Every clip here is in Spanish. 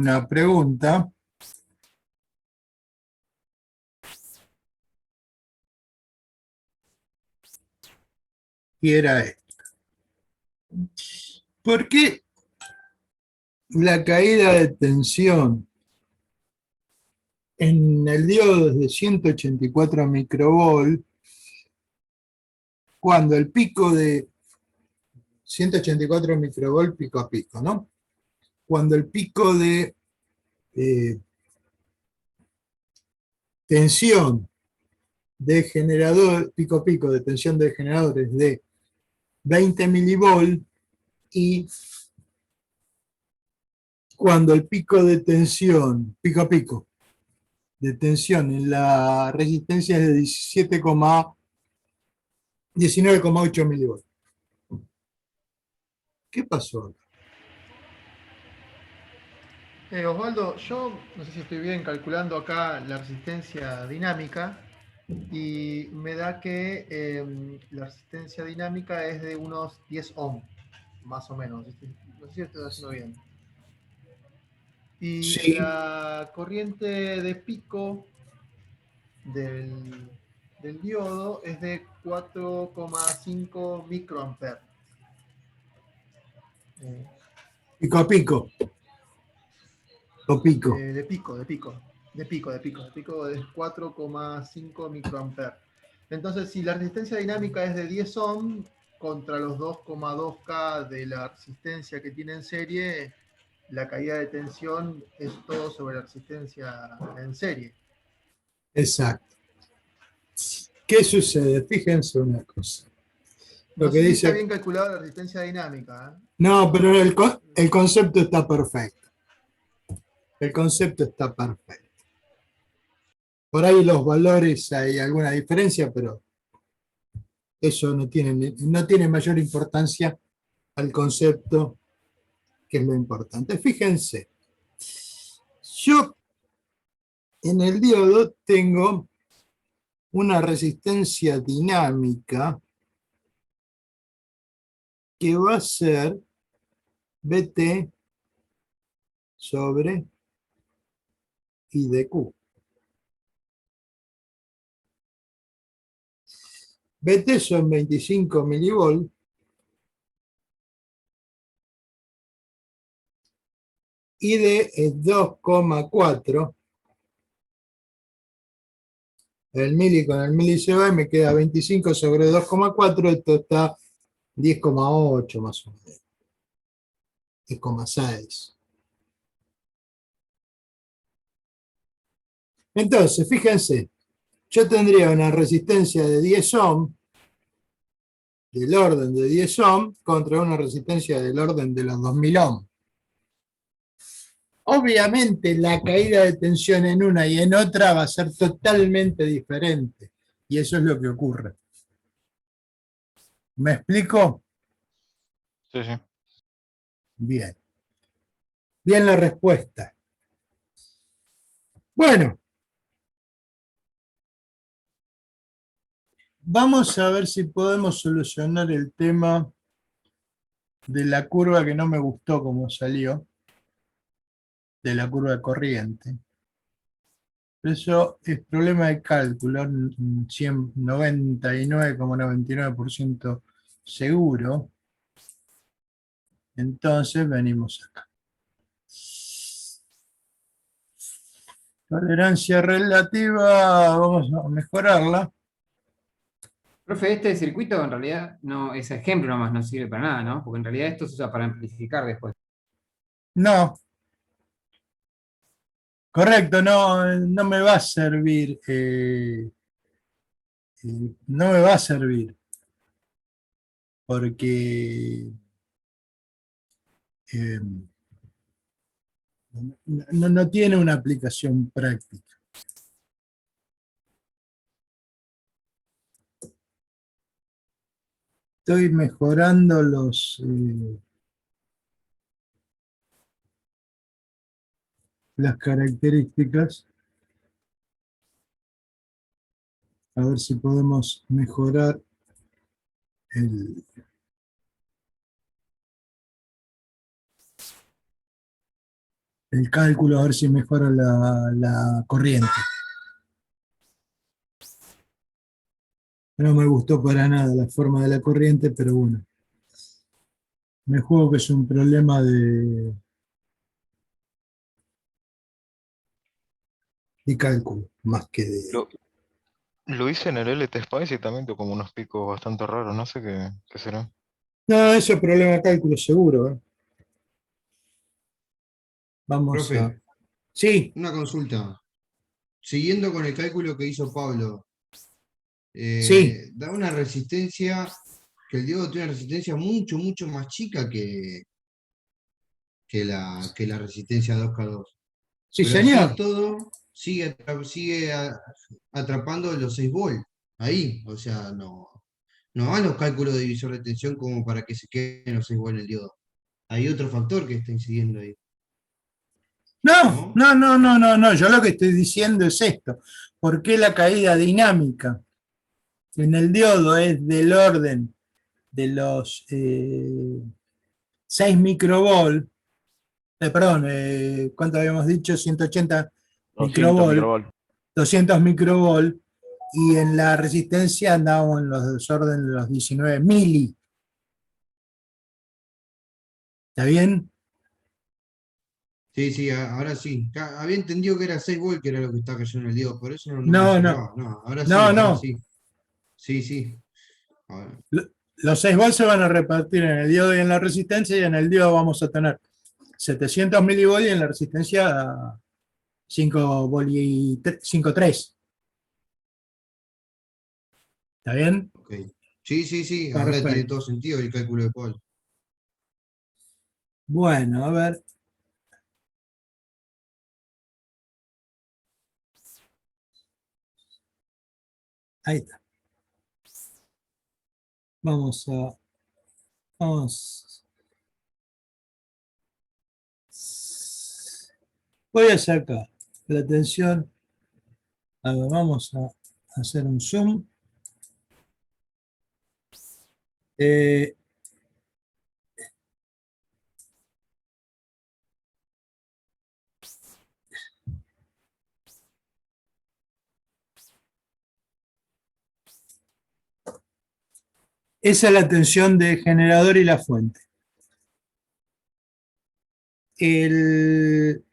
una pregunta. Y era esta. ¿Por qué la caída de tensión en el diodo es de 184 microvolt cuando el pico de 184 microvolt pico a pico, ¿no? Cuando el pico de tensión de generador, pico a pico de tensión de generadores de 20 milivolt y cuando el pico de tensión, pico a pico, de tensión en la resistencia es de 19,8 milivolts? ¿Qué pasó? Osvaldo, yo no sé si estoy bien calculando acá la resistencia dinámica y me da que la resistencia dinámica es de unos 10 ohm, más o menos. No sé si estoy haciendo bien. Y Sí, la corriente de pico del diodo es de 4,5 microamperes. pico a pico, o pico. De pico es 4,5 microamperes. Entonces, si la resistencia dinámica es de 10 ohm contra los 2,2K de la resistencia que tiene en serie, la caída de tensión es todo sobre la resistencia en serie. Exacto. ¿Qué sucede? Fíjense una cosa. Lo No que sé si está dice, bien calculada la resistencia dinámica. no, pero el concepto está perfecto. El concepto está perfecto. Por ahí los valores hay alguna diferencia, pero eso no tiene mayor importancia al concepto, que es lo importante. Fíjense, yo en el diodo tengo una resistencia dinámica que va a ser BT sobre IDQ. BT son 25 milivolts ID es 2,4. El mili con el mili se va y me queda 25 sobre 2,4. Esto está 10,8 más o menos. 10,6. Entonces, fíjense, yo tendría una resistencia de 10 ohm, del orden de 10 ohm, contra una resistencia del orden de los 2000 ohm. Obviamente la caída de tensión en una y en otra va a ser totalmente diferente. Y eso es lo que ocurre. ¿Me explico? Sí, sí. Bien. Bien la respuesta. Bueno, vamos a ver si podemos solucionar el tema de la curva que no me gustó como salió, de la curva de corriente. Eso es problema de cálculo, 99,99% seguro. Entonces venimos acá. Tolerancia relativa, vamos a mejorarla. Profe, este circuito en realidad no, ese ejemplo nomás no sirve para nada, ¿no? Porque en realidad esto se usa para amplificar después. No, correcto, no me va a servir. No me va a servir porque eh, no tiene una aplicación práctica. Estoy mejorando las características. A ver si podemos mejorar el... el cálculo, a ver si mejora la corriente. No me gustó para nada la forma de la corriente, pero bueno. Me juego que es un problema de cálculo, más que de... Lo, lo hice en el LT Spice y también tuvo como unos picos bastante raros, no sé qué será. No, eso es problema de cálculo seguro, ¿eh? Vamos a... Profe, Sí, una consulta. Siguiendo con el cálculo que hizo Pablo, sí. da una resistencia, que el diodo tiene una resistencia mucho, mucho más chica que la resistencia 2K2. Sí, Pero así señor. todo, atrapando los 6 volts. Ahí, o sea, no van los cálculos de divisor de tensión como para que se queden los 6 volts en el diodo. Hay otro factor que está incidiendo ahí, No, ¿no? no, no, no, no, no. Yo lo que estoy diciendo es esto. ¿Por qué la caída dinámica en el diodo es del orden de los 6 microvolt? Perdón, ¿cuánto habíamos dicho? 180 200 microvolt, microvolt. 200 microvolt, y en la resistencia andábamos en los desorden de los 19 mili. ¿Está bien? Sí, sí, ahora sí. Había entendido que era 6 volts que era lo que estaba cayendo en el diodo, por eso no me No, no, cerraba. No, ahora sí, no, ahora no. sí. Sí, sí. Ahora- Los 6 volts se van a repartir en el diodo y en la resistencia, y en el diodo vamos a tener 700 milivolts y en la resistencia 5 volt y 5,3. ¿Está bien? ok. Sí, sí, sí, ahora tiene Perfecto. todo sentido el cálculo de Paul. Bueno, a ver. Ahí está. Vamos a. Vamos. Voy a sacar la tensión. A ver, vamos a hacer un zoom. Eh, Esa es la tensión de generador y la fuente. El,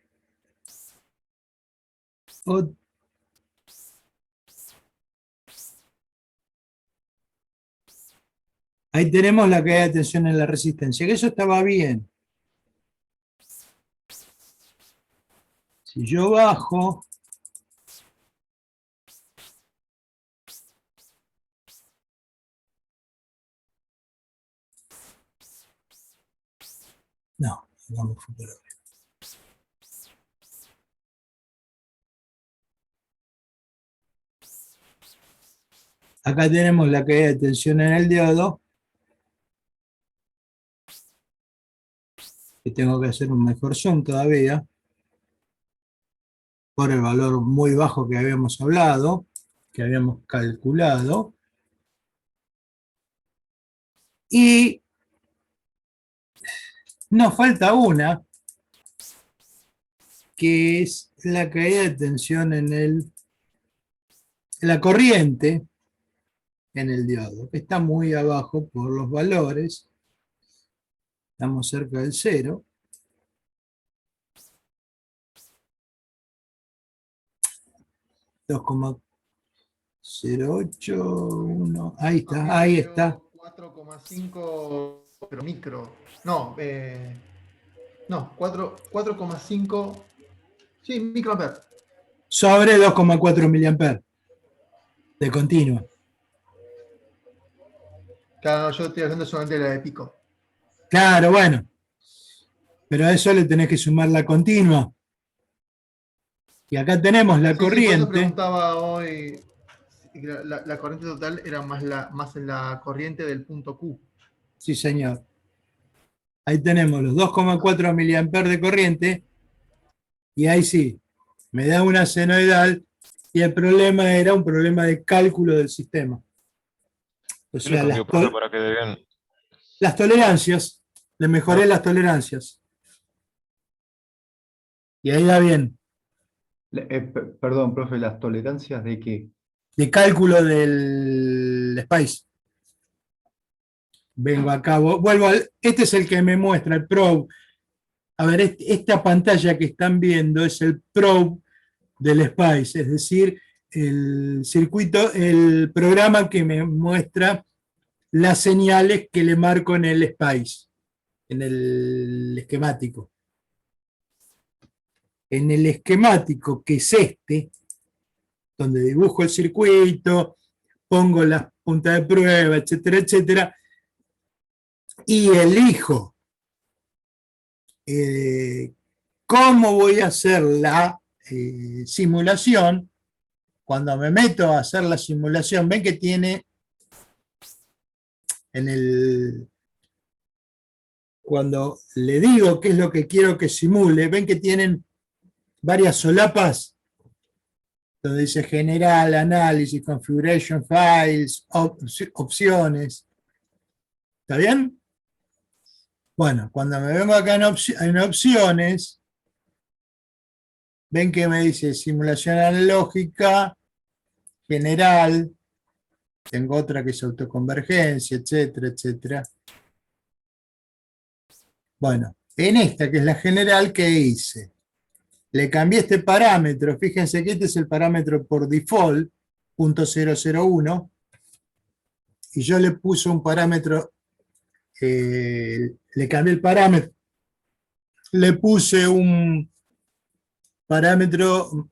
ahí tenemos la caída de tensión en la resistencia, que eso estaba bien. Si yo bajo, no, vamos futuro. Acá tenemos la caída de tensión en el diodo, que tengo que hacer un mejor zoom todavía, por el valor muy bajo que habíamos hablado, que habíamos calculado. Y nos falta una, que es la caída de tensión en la corriente en el diodo, que está muy abajo por los valores. Estamos cerca del cero. $2,081. Ahí A mí está, me ahí está. dio 4,5 micro. No, no, 4,5. Sí, microamper. Sobre 2,4 miliamperes de continua. Claro, yo estoy haciendo solamente la de pico. Claro, bueno. Pero a eso le tenés que sumar la continua. Y acá tenemos la Sí, sí, por eso corriente. preguntaba hoy. La corriente total era más en la corriente del punto Q. Sí, señor. Ahí tenemos los 2,4 miliamperes de corriente. Y ahí sí, me da una senoidal. Y el problema era un problema de cálculo del sistema. O ¿Qué le sea, cambió, profe, para que dé bien? las tolerancias. Le mejoré Ah, las tolerancias. Y ahí da bien. Perdón, profe, ¿las tolerancias de qué? De cálculo del Spice. Vengo acá, vuelvo al. Este es el que me muestra, el probe. A ver, esta pantalla que están viendo es el probe del Spice, es decir, el circuito, el programa que me muestra las señales que le marco en el Spice, en el esquemático. En el esquemático, que es este, donde dibujo el circuito, pongo las puntas de prueba, etcétera, etcétera, y elijo cómo voy a hacer la simulación. Cuando me meto a hacer la simulación, ven que tiene en el... Cuando le digo qué es lo que quiero que simule, ven que tienen varias solapas, donde dice general, análisis, configuration files, opciones. ¿Está bien? Bueno, cuando me vengo acá en opciones, ven que me dice simulación analógica, general, tengo otra que es autoconvergencia, etcétera, etcétera. Bueno, en esta que es la general, ¿qué hice? Le cambié este parámetro, fíjense que este es el parámetro por default, .001, y yo le puse un parámetro, le cambié el parámetro, le puse un parámetro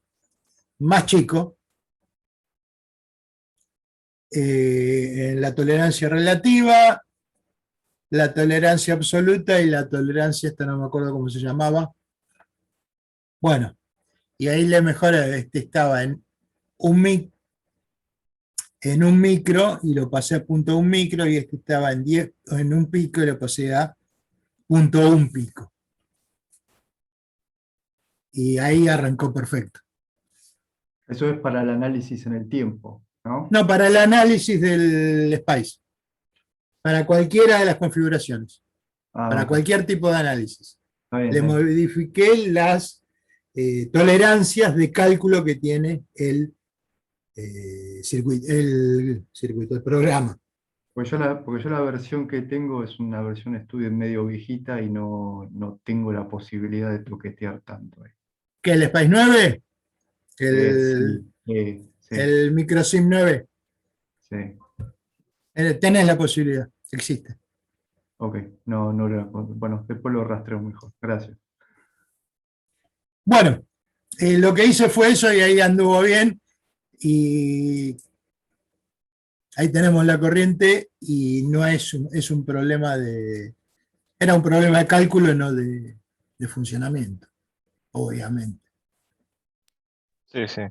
más chico, en la tolerancia relativa, la tolerancia absoluta y la tolerancia, esta no me acuerdo cómo se llamaba. Bueno, y ahí le mejoré, este estaba en un micro y lo pasé a .1 micro, y este estaba en 10, en un pico y lo pasé a .1 pico. Y ahí arrancó perfecto. Eso es para el análisis en el tiempo, ¿no? No, para el análisis del Spice. Para cualquiera de las configuraciones. Para Ok. cualquier tipo de análisis. Está bien, Le está bien. modifiqué las tolerancias de cálculo que tiene el circuito, el programa. Porque yo la versión que tengo es una versión estudio medio viejita y no tengo la posibilidad de toquetear tanto. ¿Qué, el Spice 9? El, Sí, el MicroSim 9. sí. Tenés la posibilidad, existe. Ok, bueno, después lo rastreo mejor. Gracias. Bueno, lo que hice fue eso y ahí anduvo bien. Y ahí tenemos la corriente y no es un problema de... Era un problema de cálculo, no de funcionamiento, obviamente. Sí, sí.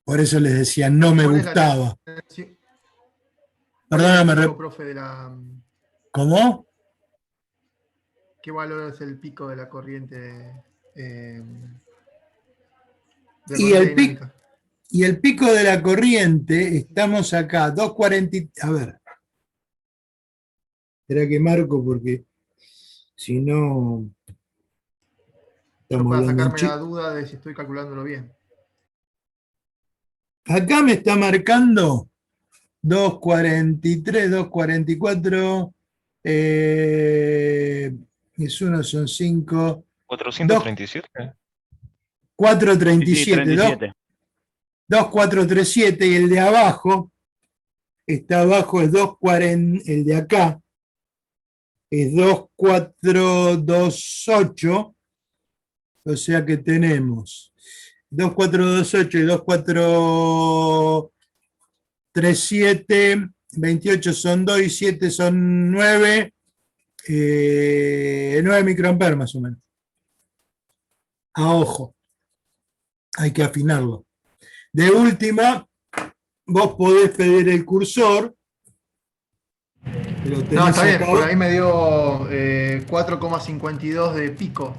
Por eso les decía, no me ¿Cuál es la gustaba. tensión? Perdóname, ¿Cuál es el pico, profe, ¿cómo? ¿Qué valor es el pico de la corriente de Y corriente el, dinámica? y el pico de la corriente, estamos acá, 240. A ver. Espera que marco porque si no... Yo para hablando en sacarme la duda de si estoy calculándolo bien. Acá me está marcando 243, 244, es uno, son 5, 437. 437, 37. 2437, y el de abajo, está abajo, es 240, el de acá, es 2428, o sea que tenemos 2428 y 2437, 28 son 2 y 7 son 9, 9 microamperes más o menos. A ojo, hay que afinarlo. De última, vos podés pedir el cursor. No, está bien, por ahí me dio 4,52 de pico.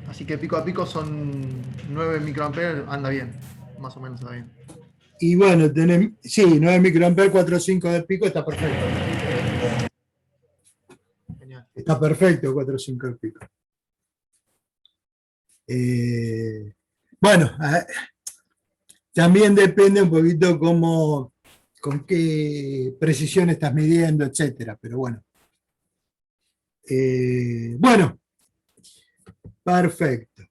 Así que pico a pico son 9 microamperes, anda bien. Más o menos está bien. Y bueno, tenés, sí, 9 microamperes, 4,5 de pico, está perfecto. Genial. Está perfecto, 4,5 de pico. Eh, bueno, también depende un poquito con qué precisión estás midiendo, etcétera. Pero bueno. Bueno, perfecto.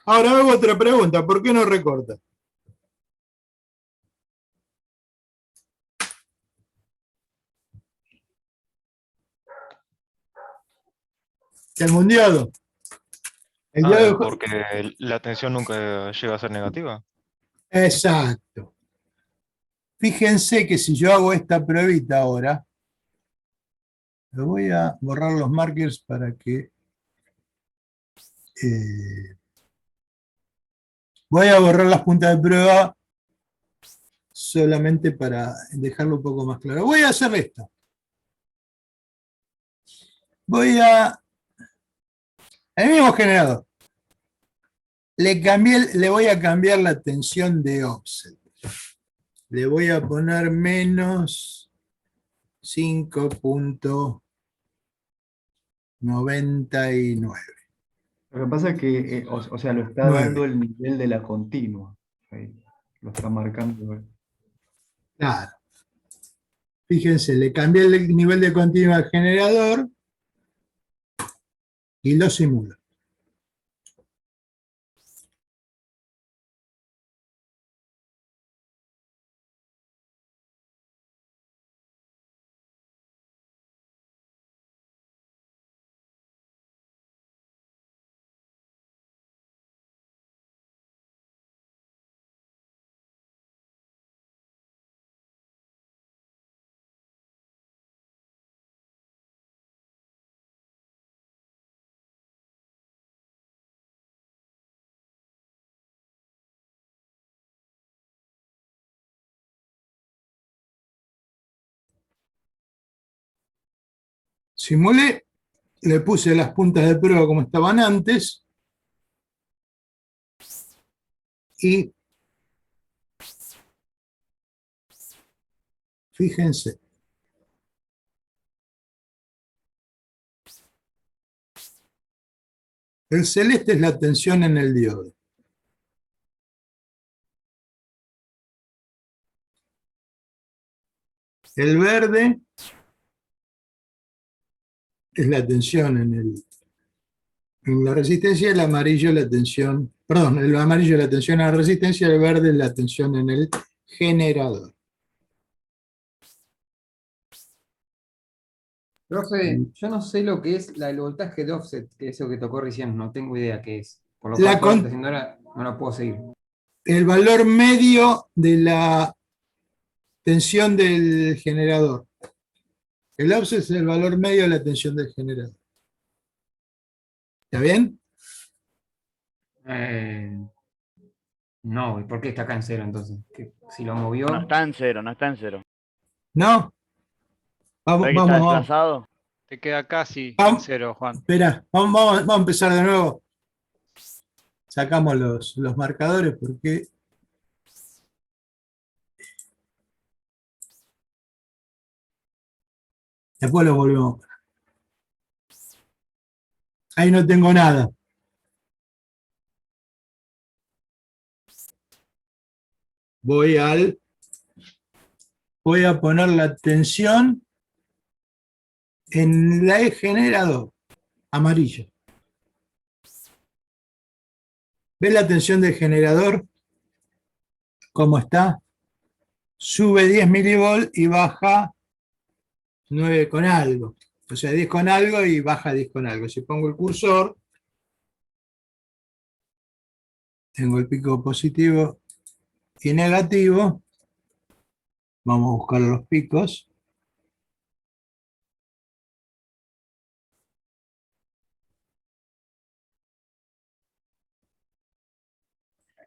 Ahora hago otra pregunta. ¿Por qué no recorta? El mundial. El diodo. Porque la tensión nunca llega a ser negativa. Exacto. Fíjense que si yo hago esta pruebita ahora, lo voy a borrar los markers para que... voy a borrar las puntas de prueba solamente para dejarlo un poco más claro. Voy a hacer esto. El mismo generador. Le voy a cambiar la tensión de offset. Le voy a poner menos 5.99. Lo que pasa es que, o sea, lo está 9. dando el nivel de la continua. Ahí, lo está marcando. Claro. Fíjense, le cambié el nivel de continua al generador y lo simulo. Simulé, le puse las puntas de prueba como estaban antes y fíjense, el celeste es la tensión en el diodo. El verde es la tensión en la resistencia, el amarillo la tensión, perdón, el amarillo es la tensión en la resistencia, el verde es la tensión en el generador. Profe, yo no sé lo que es el voltaje de offset, que es eso que tocó recién, no tengo idea qué es. Por lo cual todo lo que está haciendo ahora no lo puedo seguir. El valor medio de la tensión del generador. El offset es el valor medio de la tensión del generador. ¿Está bien? No, ¿y por qué está acá en cero entonces? ¿Que si lo No movió? está en cero, no está en cero. ¿No? Vamos, ¿Sabés que está vamos, vamos. desplazado? Te queda casi en Vamos. cero, Juan. Espera, vamos a empezar de nuevo. Sacamos los marcadores porque... Después los volvemos. Ahí no tengo nada. Voy a poner la tensión en el generador, amarillo. ¿Ves la tensión del generador? ¿Cómo está? Sube 10 milivolts y baja 9 con algo. O sea, 10 con algo y baja 10 con algo. Si pongo el cursor, tengo el pico positivo y negativo. Vamos a buscar los picos.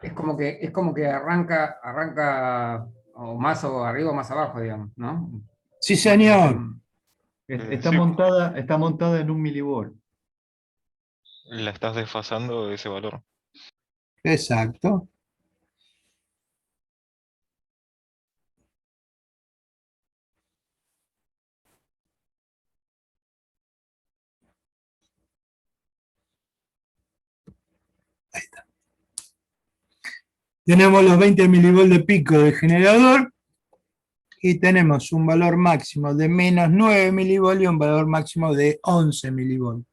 Es como que arranca o arriba o más abajo, digamos, ¿no? Sí, señor. Está Sí, montada en 1 milivolt. la estás desfasando de ese valor. Exacto. Tenemos los 20 milivolts de pico del generador y tenemos un valor máximo de menos 9 milivolts y un valor máximo de 11 milivolts.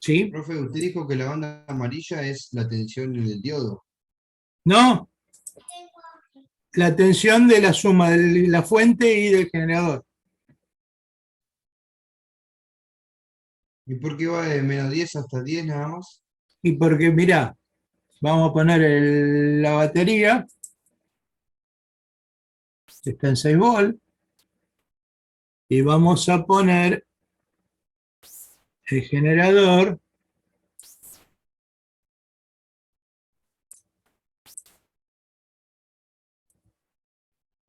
¿Sí? Profe, usted dijo que la banda amarilla es la tensión en el diodo. ¿No? La tensión de la suma de la fuente y del generador. ¿Y por qué va de menos 10 hasta 10 nada más? Y porque, mirá, vamos a poner la batería, que está en 6 volts, y vamos a poner el generador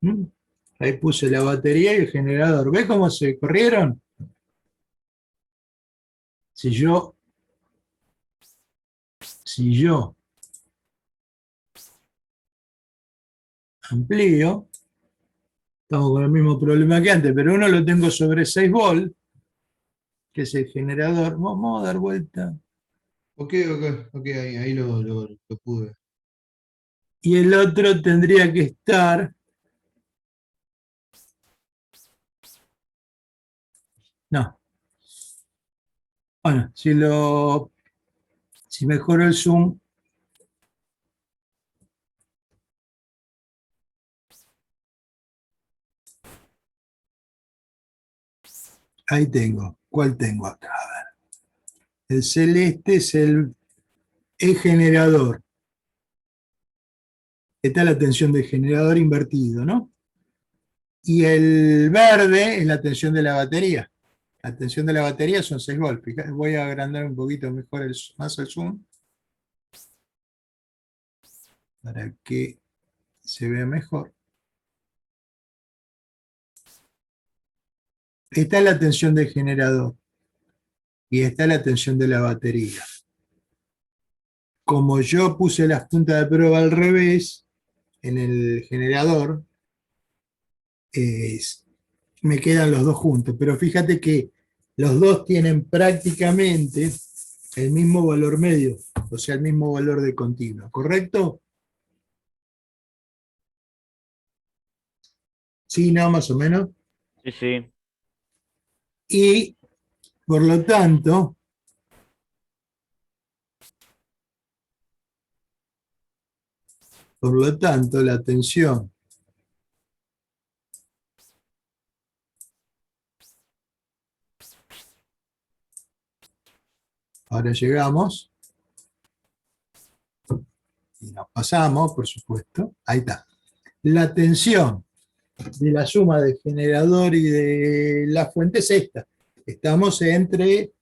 ¿Mm? Ahí puse la batería y el generador. ¿Ves cómo se corrieron? Si yo amplío, estamos con el mismo problema que antes, pero uno lo tengo sobre 6 volts, que es el generador. Vamos a dar vuelta. Ok, ahí lo pude. Y el otro tendría que estar... No. Bueno, si mejoro el zoom, ahí tengo. ¿Cuál tengo acá? A ver. El celeste es el generador. Está la tensión del generador invertido, ¿no? Y el verde es la tensión de la batería. La tensión de la batería son 6 volts. Voy a agrandar un poquito mejor más el zoom para que se vea mejor. Esta es la tensión del generador y esta es la tensión de la batería. Como yo puse las puntas de prueba al revés en el generador, me quedan los dos juntos, pero fíjate que los dos tienen prácticamente el mismo valor medio, o sea, el mismo valor de continuo, ¿correcto? Sí, no, más o menos. Sí, sí. Y, por lo tanto, la tensión ahora llegamos y nos pasamos, por supuesto. Ahí está. La tensión de la suma del generador y de la fuente es esta. Estamos entre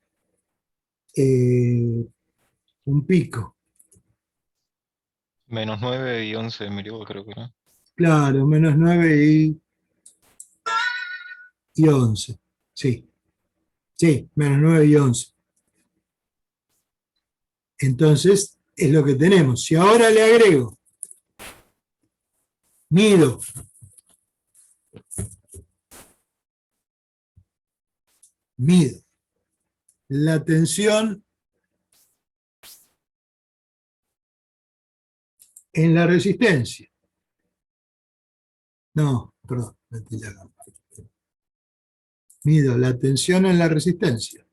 un pico. Menos 9 y 11 milivolts creo que era. Claro, menos 9 y 11. Sí, sí, menos 9 y 11. Entonces, es lo que tenemos. Si ahora le agrego, mido la tensión en la resistencia. No, perdón, metí la gamba. Mido la tensión en la resistencia.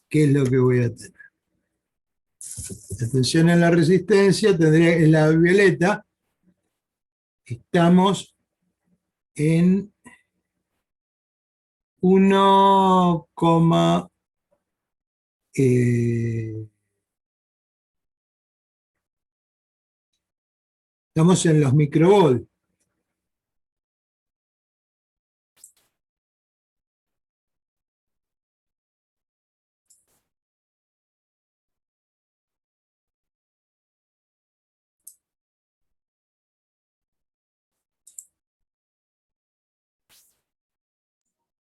¿Qué es lo que voy a tener? La tensión en la resistencia tendría, en la violeta, estamos en 1, estamos en los microvolt.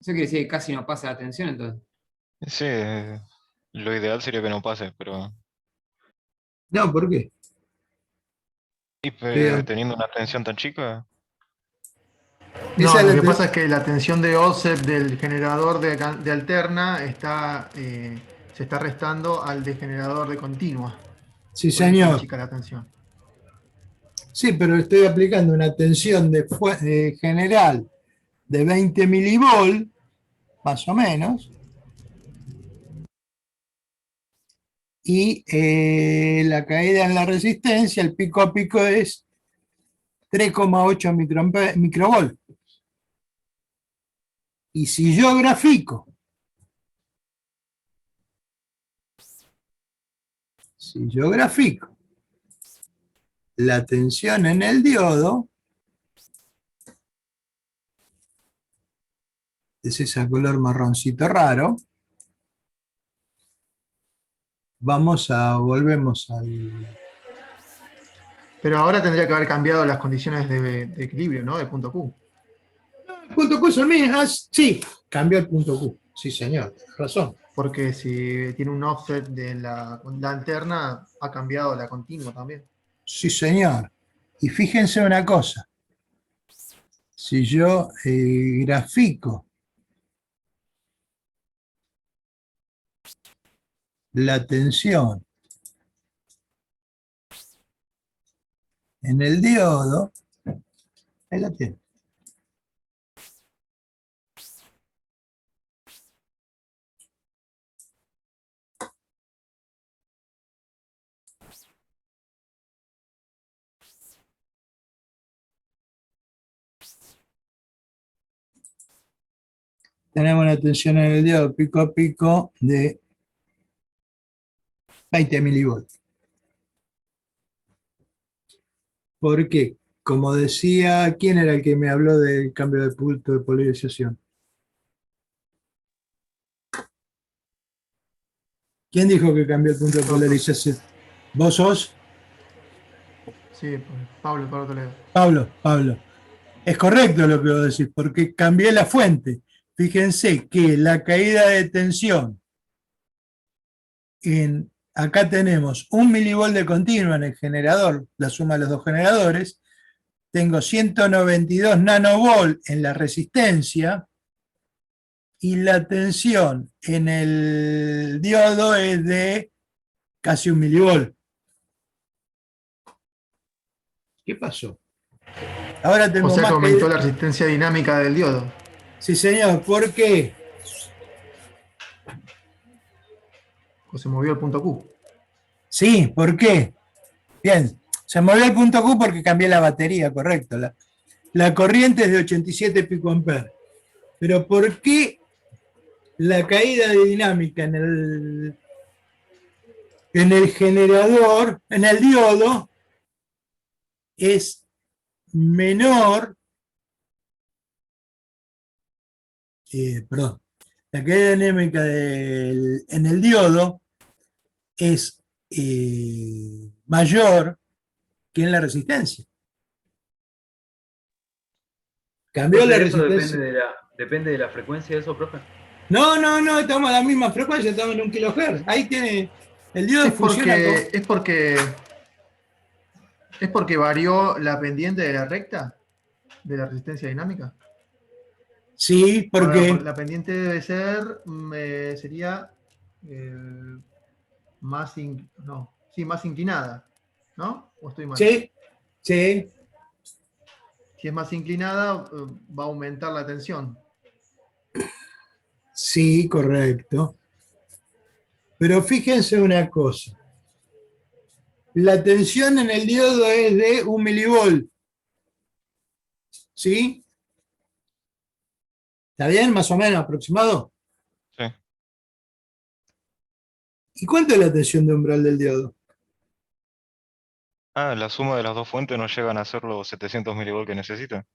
Eso quiere decir que casi no pasa la tensión, entonces. Sí, lo ideal sería que no pase, pero No, ¿por qué? y, Queda- teniendo una tensión tan chica, No, Esa es lo la que te- pasa es que la tensión de offset del generador de alterna se está restando al de generador de continua. Sí, Por eso es señor. chica la tensión. Sí, pero estoy aplicando una tensión general de 20 milivolt, más o menos, y la caída en la resistencia, el pico a pico es 3,8 microvolt. Y si yo grafico, la tensión en el diodo, es ese color marroncito raro, volvemos al... Pero ahora tendría que haber cambiado las condiciones de equilibrio, ¿no? De punto Q. Punto Q es el mismo. Sí, cambió el punto Q. Sí, señor, tienes razón. Porque si tiene un offset de la alterna, ha cambiado la continua también. Sí, señor. Y fíjense una cosa. Si yo grafico la tensión en el diodo, ahí la tiene. Tenemos una tensión en el diodo pico a pico de 20 milivolts. ¿Por qué? Como decía, ¿quién era el que me habló del cambio de punto de polarización? ¿Quién dijo que cambió el punto de polarización? ¿Vos sos? Sí, Pablo Toledo. Pablo. Es correcto lo que vos decís, porque cambié la fuente. Fíjense que la caída de tensión acá tenemos 1 milivolt de continua en el generador, la suma de los dos generadores, tengo 192 nanovolt en la resistencia y la tensión en el diodo es de casi 1 milivolt. ¿Qué pasó? Ahora tengo O sea que más aumentó la resistencia dinámica del diodo. Sí, señor, ¿por qué? O se movió el punto Q. Sí, ¿por qué? Bien, se movió el punto Q porque cambié la batería, correcto. La corriente es de 87 picoamperes. Pero ¿por qué la caída de dinámica en el generador, en el diodo, es menor? Perdón. La caída dinámica en el diodo es mayor que en la resistencia. Cambió la Entonces, eso resistencia. depende de la frecuencia de eso, profe. No, estamos a la misma frecuencia, estamos en 1 kHz. Ahí tiene, el diodo Es funciona con... es porque varió la pendiente de la recta de la resistencia dinámica. Sí, Ahora, porque... la pendiente debe ser, sería más inclinada, ¿no? ¿O estoy mal? Sí, sí, Si es más inclinada, va a aumentar la tensión. sí, correcto. Pero fíjense una cosa. La tensión en el diodo es de 1 milivolt. ¿Sí? ¿Está bien? Más o menos, aproximado. Sí. ¿Y cuánto es la tensión de umbral del diodo? Ah, la suma de las dos fuentes no llegan a ser los 700 milivolts que necesita.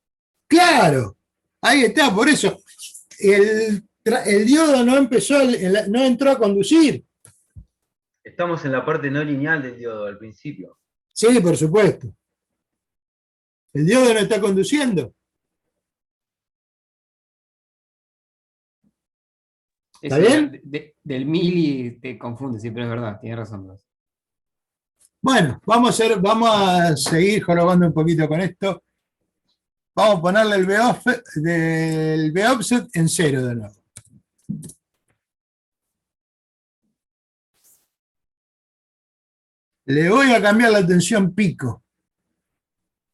¡Claro! Ahí está, por eso. El diodo no entró a conducir. Estamos en la parte no lineal del diodo al principio. Sí, por supuesto. El diodo no está conduciendo. ¿Está Eso bien? del mili te confunde, sí, pero es verdad, tienes razón. Bueno, vamos a seguir jorobando un poquito con esto. Vamos a ponerle el V offset en 0 de nuevo. Le voy a cambiar la tensión pico.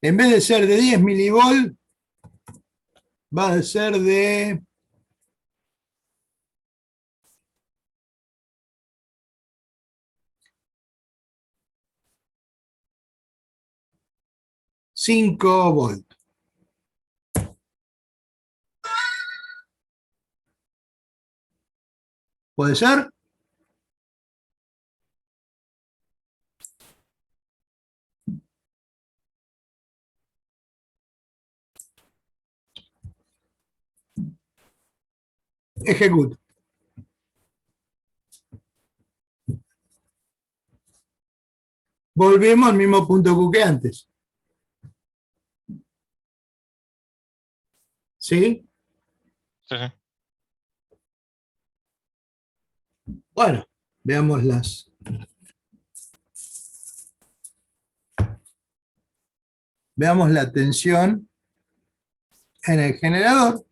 En vez de ser de 10 milivolt, va a ser de 5 volt. ¿Puede ser? Ejecuto. Volvemos al mismo punto Q que antes. ¿Sí? Sí, sí. Bueno, veamos las. Veamos la tensión en el generador.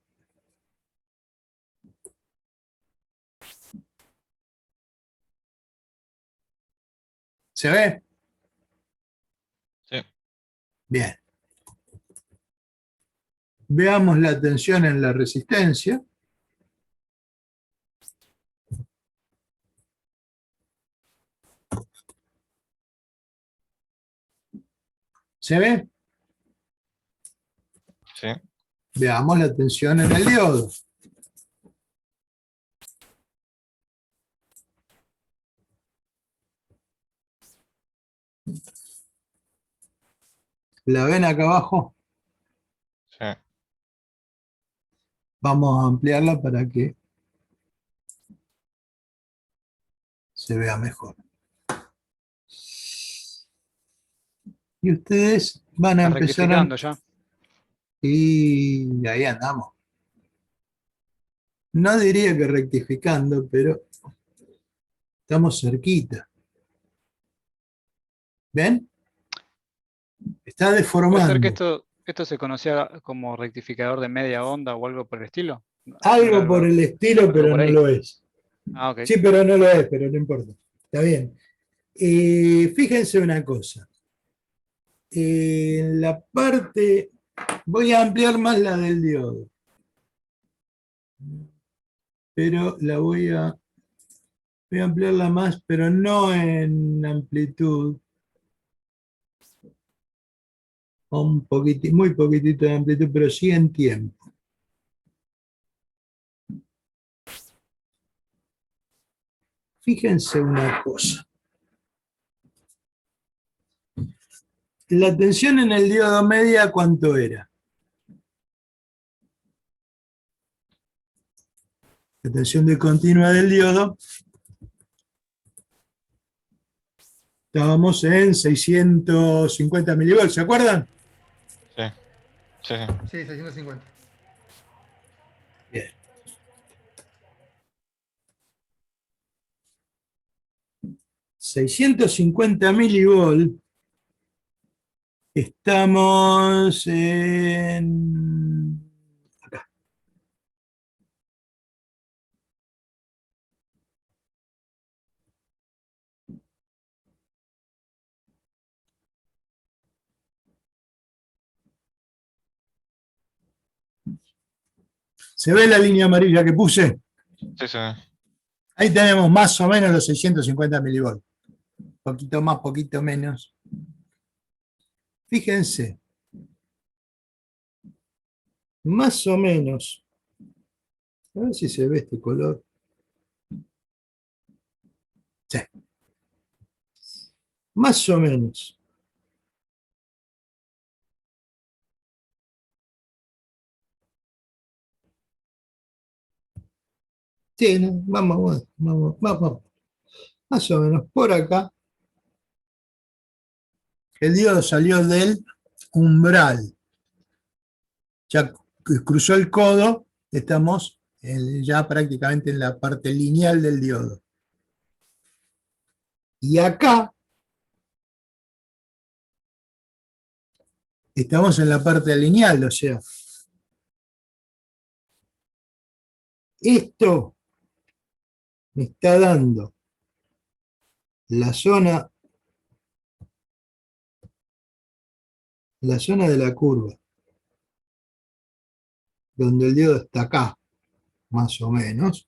¿Se ve? Sí. Bien. Veamos la tensión en la resistencia. ¿Se ve? Sí. Veamos la tensión en el diodo. ¿La ven acá abajo? Sí. Vamos a ampliarla para que se vea mejor. Y ustedes van a Está empezar a... rectificando ya. Y ahí andamos. No diría que rectificando, pero estamos cerquita. ¿Ven? Está ¿Puede ser que deformando. esto se conocía como rectificador de media onda o algo por el estilo? No Algo por era el estilo, algo pero por no ahí. lo es. Ah, ok. Sí, pero no lo es, pero no importa. Está bien. Fíjense una cosa. En la parte... Voy a ampliar más la del diodo. Pero la voy a ampliarla más, pero no en amplitud. Un poquitito, muy poquitito de amplitud, pero sí en tiempo. Fíjense una cosa. La tensión en el diodo media, ¿cuánto era? La tensión de continua del diodo. Estábamos en 650 milivolts, ¿se acuerdan? Sí. Sí, sí. Sí, 650. Bien. $650 milivolts. Estamos en... Acá. ¿Se ve la línea amarilla que puse? Sí, sí. Ahí tenemos más o menos los 650 milivolts. Poquito más, poquito menos. Fíjense. Más o menos. A ver si se ve este color. Sí. Más o menos. Sí, no, vamos. Más o menos por acá. El diodo salió del umbral. Ya cruzó el codo, estamos ya prácticamente en la parte lineal del diodo. Y acá estamos en la parte lineal, o sea, esto me está dando la zona de la curva, donde el diodo está acá, más o menos.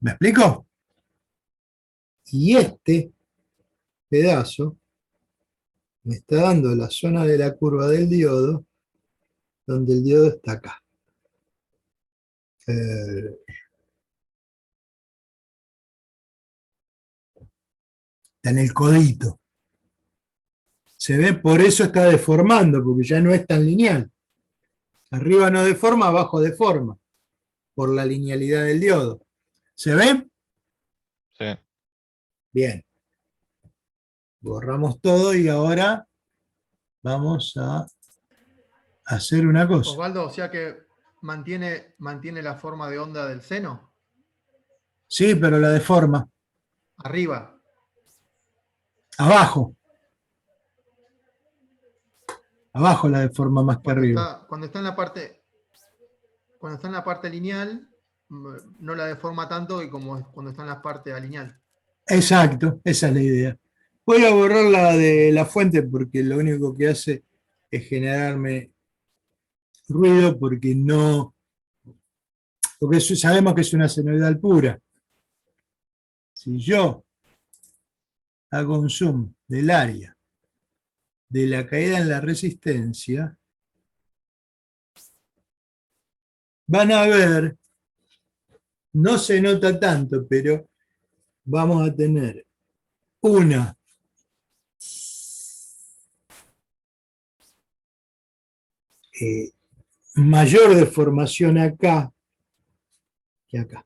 ¿Me explico? Y este pedazo me está dando la zona de la curva del diodo, donde el diodo está acá. Está en el codito. Se ve, por eso está deformando, porque ya no es tan lineal. Arriba no deforma, abajo deforma, por la linealidad del diodo. ¿Se ve? Sí. Bien. Borramos todo y ahora vamos a hacer una cosa. Osvaldo, o sea que mantiene la forma de onda del seno. Sí, pero la deforma. Arriba. Abajo. Abajo la deforma más que arriba. Cuando está en la parte lineal, no la deforma tanto que como cuando está en la parte alineal. Exacto, esa es la idea. Voy a borrar la de la fuente porque lo único que hace es generarme ruido porque sabemos que es una senoidal pura. Si yo hago un zoom del área de la caída en la resistencia, van a ver, no se nota tanto, pero vamos a tener una mayor deformación acá que acá.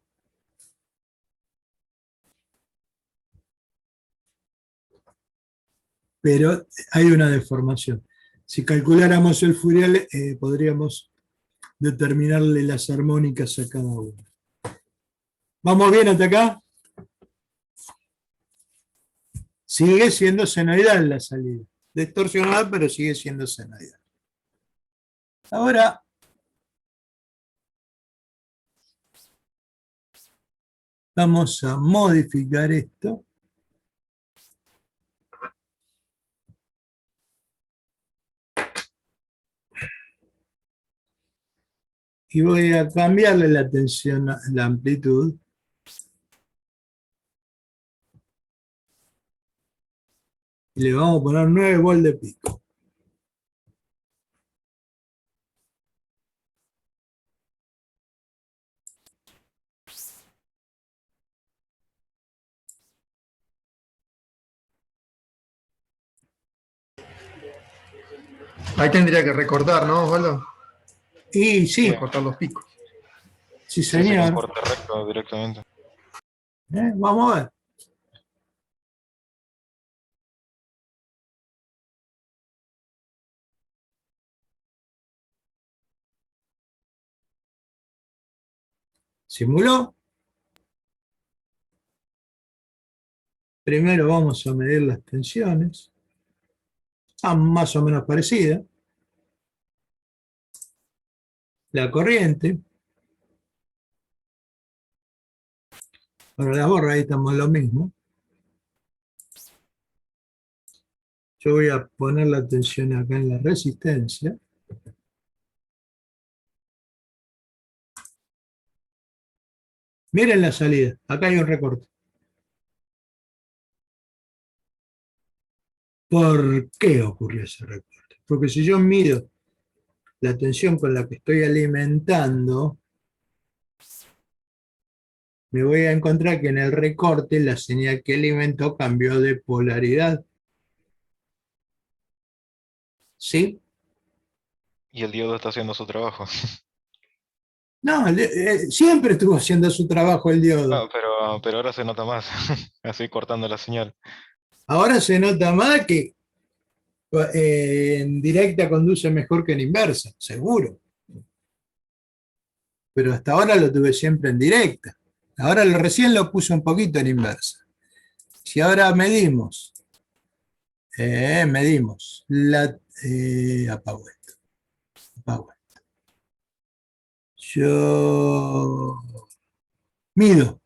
Pero hay una deformación. Si calculáramos el Fourier, podríamos determinarle las armónicas a cada uno. ¿Vamos bien hasta acá? Sigue siendo senoidal la salida. Distorsionada, pero sigue siendo senoidal. Ahora, vamos a modificar esto. Y voy a cambiarle la tensión, la amplitud. Y le vamos a poner 9 volts de pico. Ahí tendría que recortar, ¿no, Osvaldo? Y sí, Cortar los picos. sí Sí, con señor. corte recto directamente. Vamos a ver. Simuló. Primero vamos a medir las tensiones. Están más o menos parecidas. La corriente. Para la borra ahí estamos lo mismo. Yo voy a poner la tensión acá en la resistencia. Miren la salida. Acá hay un recorte. ¿Por qué ocurrió ese recorte? Porque si yo mido la tensión con la que estoy alimentando, me voy a encontrar que en el recorte la señal que alimentó cambió de polaridad. ¿Sí? Y el diodo está haciendo su trabajo. No, siempre estuvo haciendo su trabajo el diodo. No, pero ahora se nota más. Así cortando la señal. Ahora se nota más que en directa conduce mejor que en inversa, seguro. Pero hasta ahora lo tuve siempre en directa. Ahora recién lo puse un poquito en inversa. Si ahora medimos Apago esto. Apago esto. Yo mido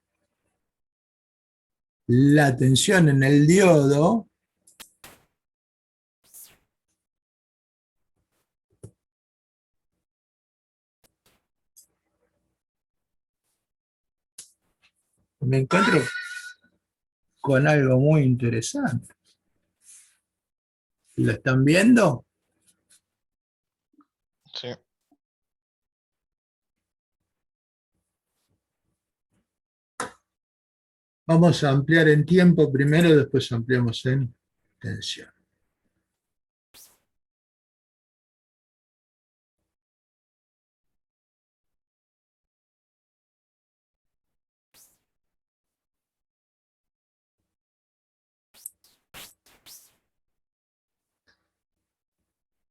la tensión en el diodo me encuentro con algo muy interesante. ¿Lo están viendo? Sí. Vamos a ampliar en tiempo primero, después ampliamos en tensión.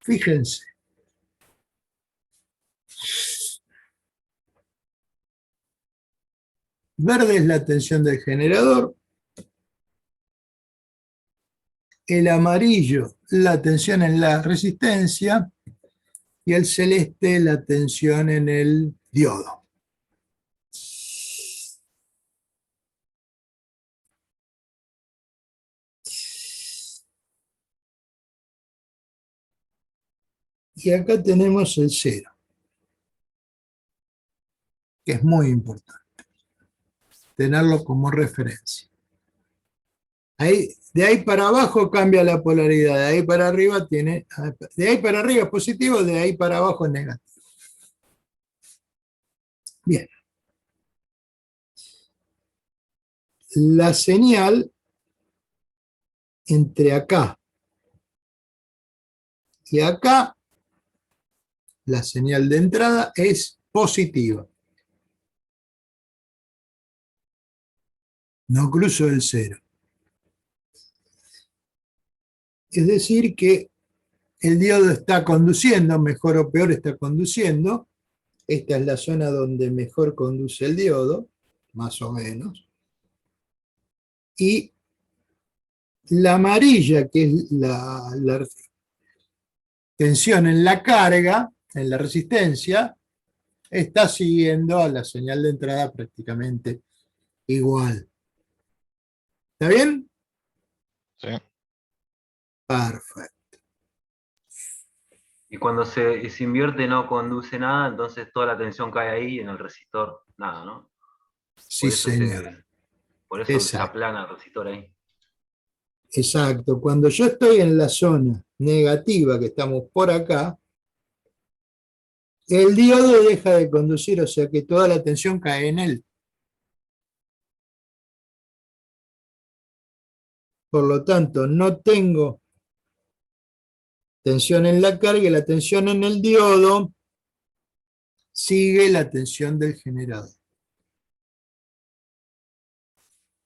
Fíjense. Verde es la tensión del generador. El amarillo, la tensión en la resistencia. Y el celeste, la tensión en el diodo. Y acá tenemos el cero, que es muy importante tenerlo como referencia. De ahí para abajo cambia la polaridad, de ahí para arriba de ahí para arriba es positivo, de ahí para abajo es negativo. Bien. La señal entre acá y acá, la señal de entrada es positiva. No cruzo el cero. Es decir que el diodo está conduciendo, mejor o peor está conduciendo. Esta es la zona donde mejor conduce el diodo, más o menos. Y la amarilla, que es la tensión en la carga, en la resistencia, está siguiendo a la señal de entrada prácticamente igual. ¿Está bien? Sí. Perfecto. Y cuando se invierte no conduce nada, entonces toda la tensión cae ahí en el resistor, nada, ¿no? Sí, señor. Por eso se Exacto. aplana el resistor ahí. Exacto. Cuando yo estoy en la zona negativa, que estamos por acá, el diodo deja de conducir, o sea que toda la tensión cae en él. Por lo tanto, no tengo tensión en la carga y la tensión en el diodo sigue la tensión del generador.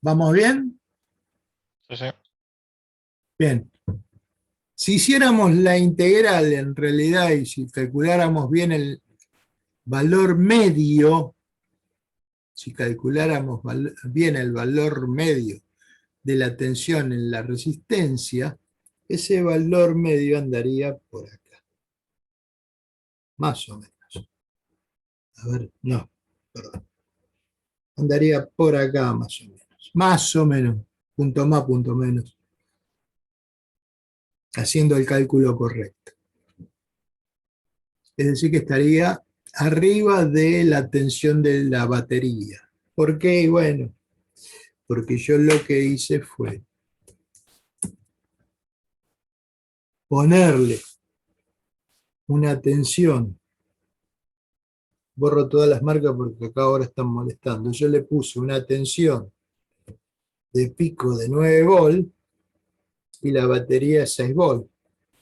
¿Vamos bien? Sí, sí. Bien. Si hiciéramos la integral en realidad y si calculáramos bien el valor medio, si calculáramos bien el valor medio de la tensión en la resistencia, ese valor medio andaría por acá. Más o menos. A ver, no, perdón. Andaría por acá más o menos. Más o menos. Punto más, punto menos. Haciendo el cálculo correcto. Es decir, que estaría arriba de la tensión de la batería. ¿Por qué? Bueno, porque yo lo que hice fue ponerle una tensión. Borro todas las marcas porque acá ahora están molestando. Yo le puse una tensión de pico de 9 volt y la batería es 6 volt.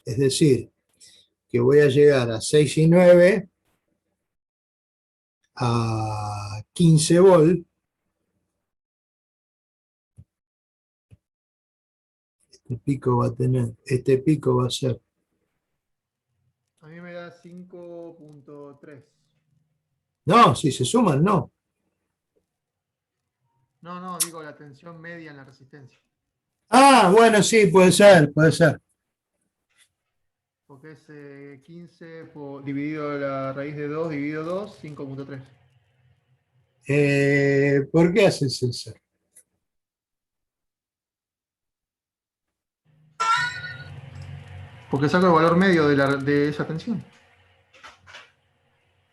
Es decir, que voy a llegar a 6 y 9 a 15 volt. Este pico va a ser. A mí me da 5.3. No, si se suman, no. No, digo la tensión media en la resistencia. Ah, bueno, sí, puede ser, puede ser. Porque es 15 dividido la raíz de 2 dividido 2, 5.3. ¿Por qué haces eso? Porque saco el valor medio de esa tensión.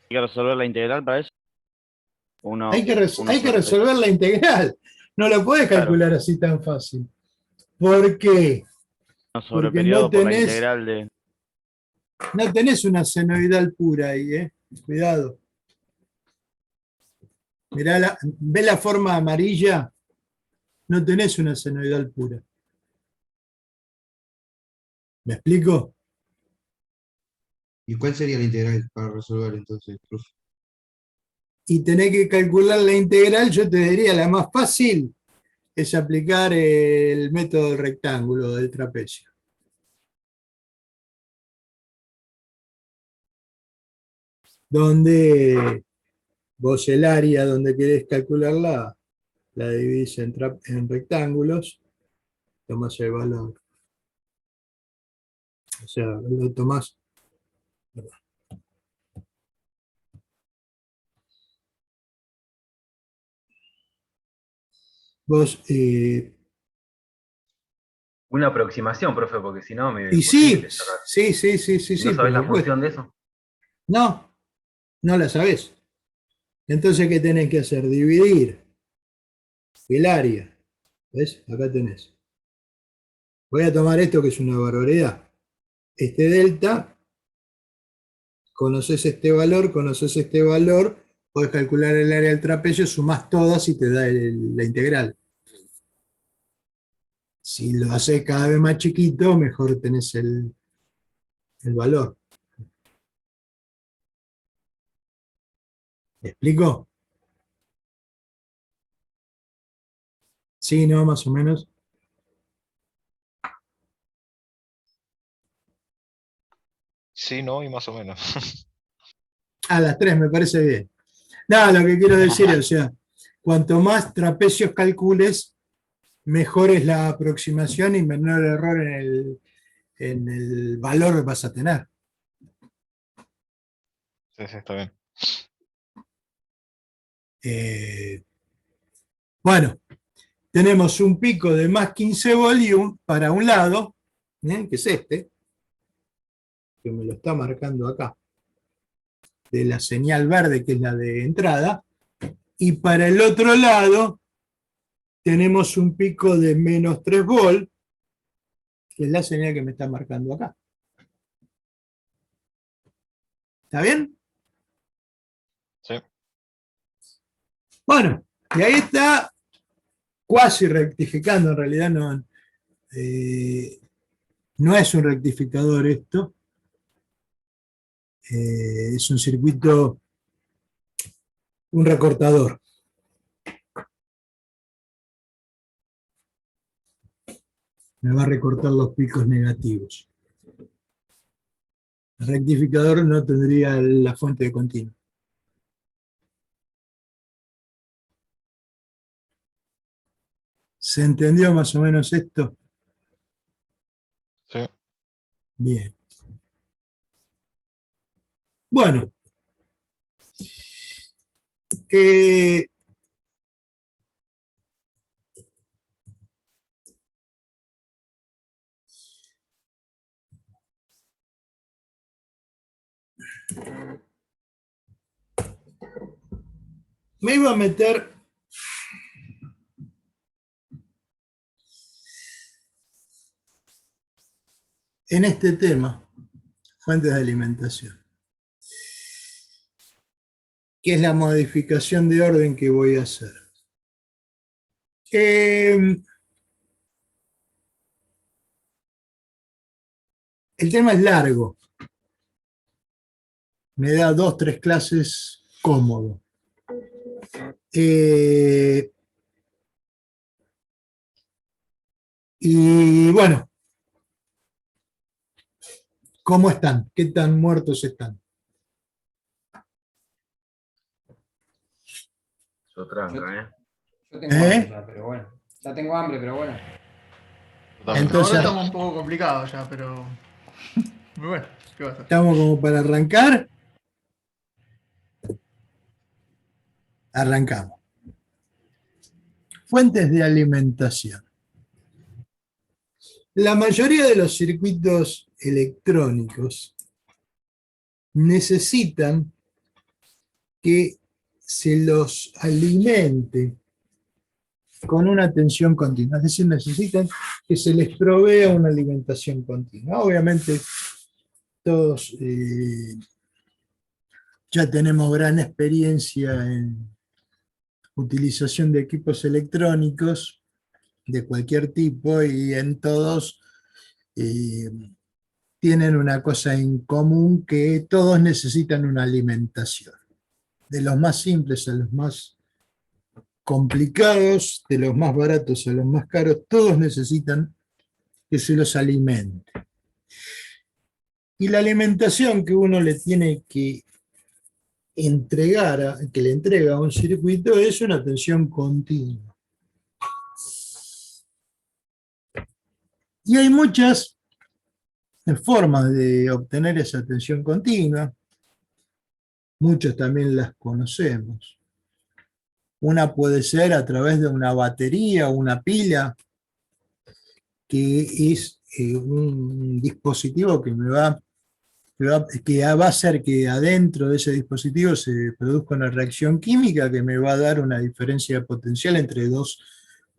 Hay que resolver la integral para eso. Hay que resolver la integral. No la puedes Claro. calcular así tan fácil. ¿Por qué? Uno sobre Porque periodo no por la tenés, integral de. no tenés una senoidal pura ahí, ¿eh? Cuidado. Mirá ¿ves la forma amarilla? No tenés una senoidal pura. ¿Me explico? ¿Y cuál sería la integral para resolver entonces, profe? Y tenés que calcular la integral, yo te diría la más fácil es aplicar el método del rectángulo, del trapecio. Donde vos el área donde querés calcularla, la dividís en rectángulos, tomás el valor. O sea, lo tomás. Vos, Una aproximación, profe, porque si no me y sí, imposible sacar. sí, ¿Y no sabés por la supuesto. función de eso? No, no la sabés. Entonces, ¿qué tenés que hacer? Dividir el área. ¿Ves? Acá tenés. Voy a tomar esto que es una barbaridad. Este delta, conoces este valor, podés calcular el área del trapecio, sumás todas y te da la integral. Si lo haces cada vez más chiquito, mejor tenés el valor. ¿Me explico? Sí, ¿no? Más o menos. Sí, no, y más o menos. A las 3 me parece bien. No, lo que quiero decir, o sea, cuanto más trapecios calcules, mejor es la aproximación y menor error en el valor que vas a tener. Sí, sí, está bien. Bueno, tenemos un pico de más 15 volt para un lado, que es este, que me lo está marcando acá, de la señal verde, que es la de entrada, y para el otro lado tenemos un pico de menos 3 volt, que es la señal que me está marcando acá. ¿Está bien? Sí. Bueno, y ahí está cuasi rectificando, en realidad no es un rectificador esto, es un circuito, un recortador. Me va a recortar los picos negativos. El rectificador no tendría la fuente de continuo. ¿Se entendió más o menos esto? Sí. Bien. Bueno. Me iba a meter en este tema, fuentes de alimentación, que es la modificación de orden que voy a hacer. El tema es largo. Me da 2, 3 clases cómodo. Y bueno, ¿cómo están? ¿Qué tan muertos están? Yo tranca, Yo tengo hambre ya, pero bueno. Ya tengo hambre, pero bueno. Totalmente. Entonces, Ahora estamos un poco complicados ya, pero Muy bueno, ¿qué va a hacer? ¿Estamos como para arrancar? Arrancamos. Fuentes de alimentación. La mayoría de los circuitos electrónicos necesitan que se los alimente con una tensión continua, es decir, necesitan que se les provea una alimentación continua. Obviamente, todos ya tenemos gran experiencia en utilización de equipos electrónicos de cualquier tipo y en todos tienen una cosa en común, que todos necesitan una alimentación. De los más simples a los más complicados, de los más baratos a los más caros, todos necesitan que se los alimente. Y la alimentación que uno le tiene que entregar, que le entrega a un circuito, es una tensión continua. Y hay muchas formas de obtener esa tensión continua, muchas también las conocemos. Una puede ser a través de una batería o una pila, que es un dispositivo que va a hacer que adentro de ese dispositivo se produzca una reacción química que me va a dar una diferencia de potencial entre dos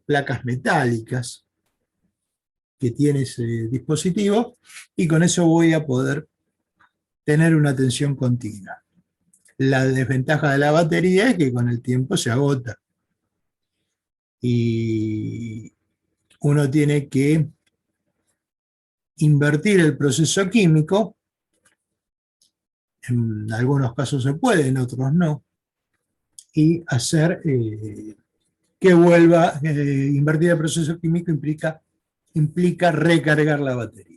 placas metálicas que tiene ese dispositivo, y con eso voy a poder tener una tensión continua. La desventaja de la batería es que con el tiempo se agota y uno tiene que invertir el proceso químico. En algunos casos se puede, en otros no, y hacer que vuelva. Invertir el proceso químico implica recargar la batería.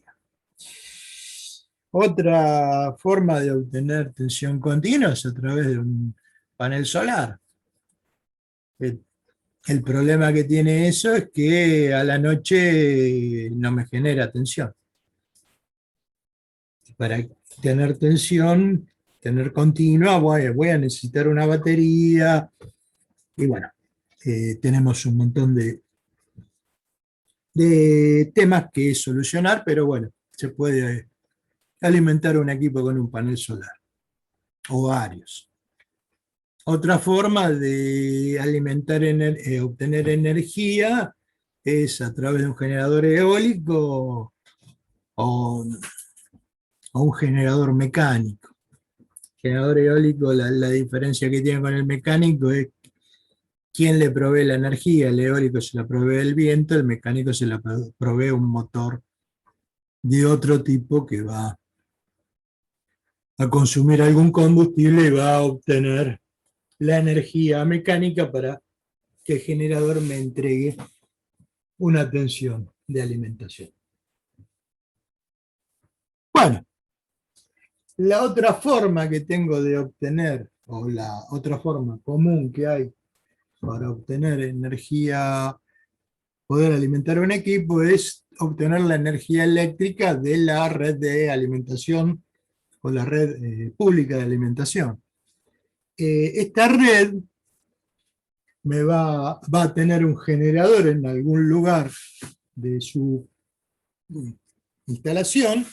Otra forma de obtener tensión continua es a través de un panel solar. El problema que tiene eso es que a la noche no me genera tensión. Para tener tensión, tener continua, voy a necesitar una batería. Y bueno, tenemos un montón de temas que solucionar, pero bueno, se puede alimentar un equipo con un panel solar o varios. Otra forma de alimentar, obtener energía es a través de un generador eólico o un generador mecánico. El generador eólico, la diferencia que tiene con el mecánico es quién le provee la energía. El eólico se la provee el viento, el mecánico se la provee un motor de otro tipo que va a consumir algún combustible y va a obtener la energía mecánica para que el generador me entregue una tensión de alimentación. Bueno, la otra forma que tengo de obtener, o la otra forma común que hay para obtener energía, poder alimentar un equipo, es obtener la energía eléctrica de la red de alimentación o la red pública de alimentación. Esta red va a tener un generador en algún lugar de su instalación,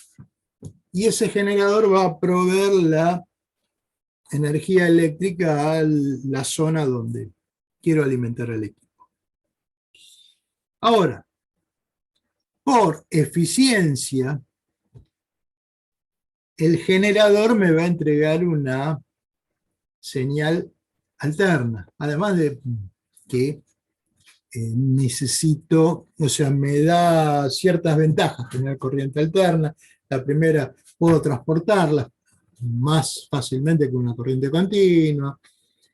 y ese generador va a proveer la energía eléctrica a la zona donde quiero alimentar el equipo. Ahora, por eficiencia, el generador me va a entregar una señal alterna, además de que necesito, o sea, me da ciertas ventajas tener corriente alterna. La primera, puedo transportarla más fácilmente que una corriente continua,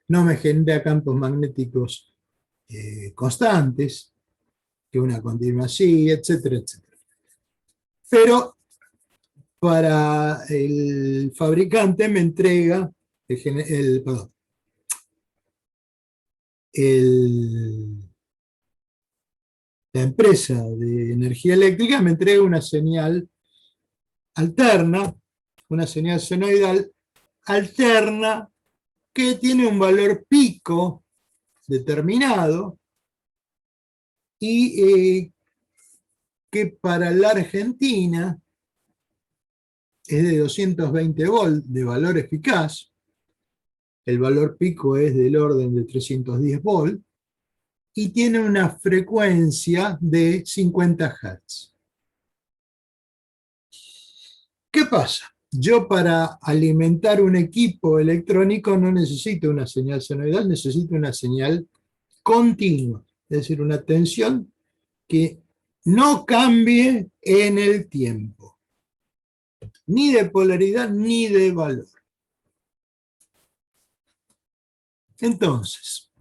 no me genera campos magnéticos constantes, que una continua sí, etcétera, etcétera. Pero para el fabricante me entrega la empresa de energía eléctrica me entrega una señal alterna, una señal senoidal alterna que tiene un valor pico determinado y que para la Argentina es de 220 volt de valor eficaz, el valor pico es del orden de 310 volt y tiene una frecuencia de 50 Hz. ¿Qué pasa? Yo para alimentar un equipo electrónico no necesito una señal senoidal, necesito una señal continua, es decir, una tensión que no cambie en el tiempo, ni de polaridad ni de valor. Entonces,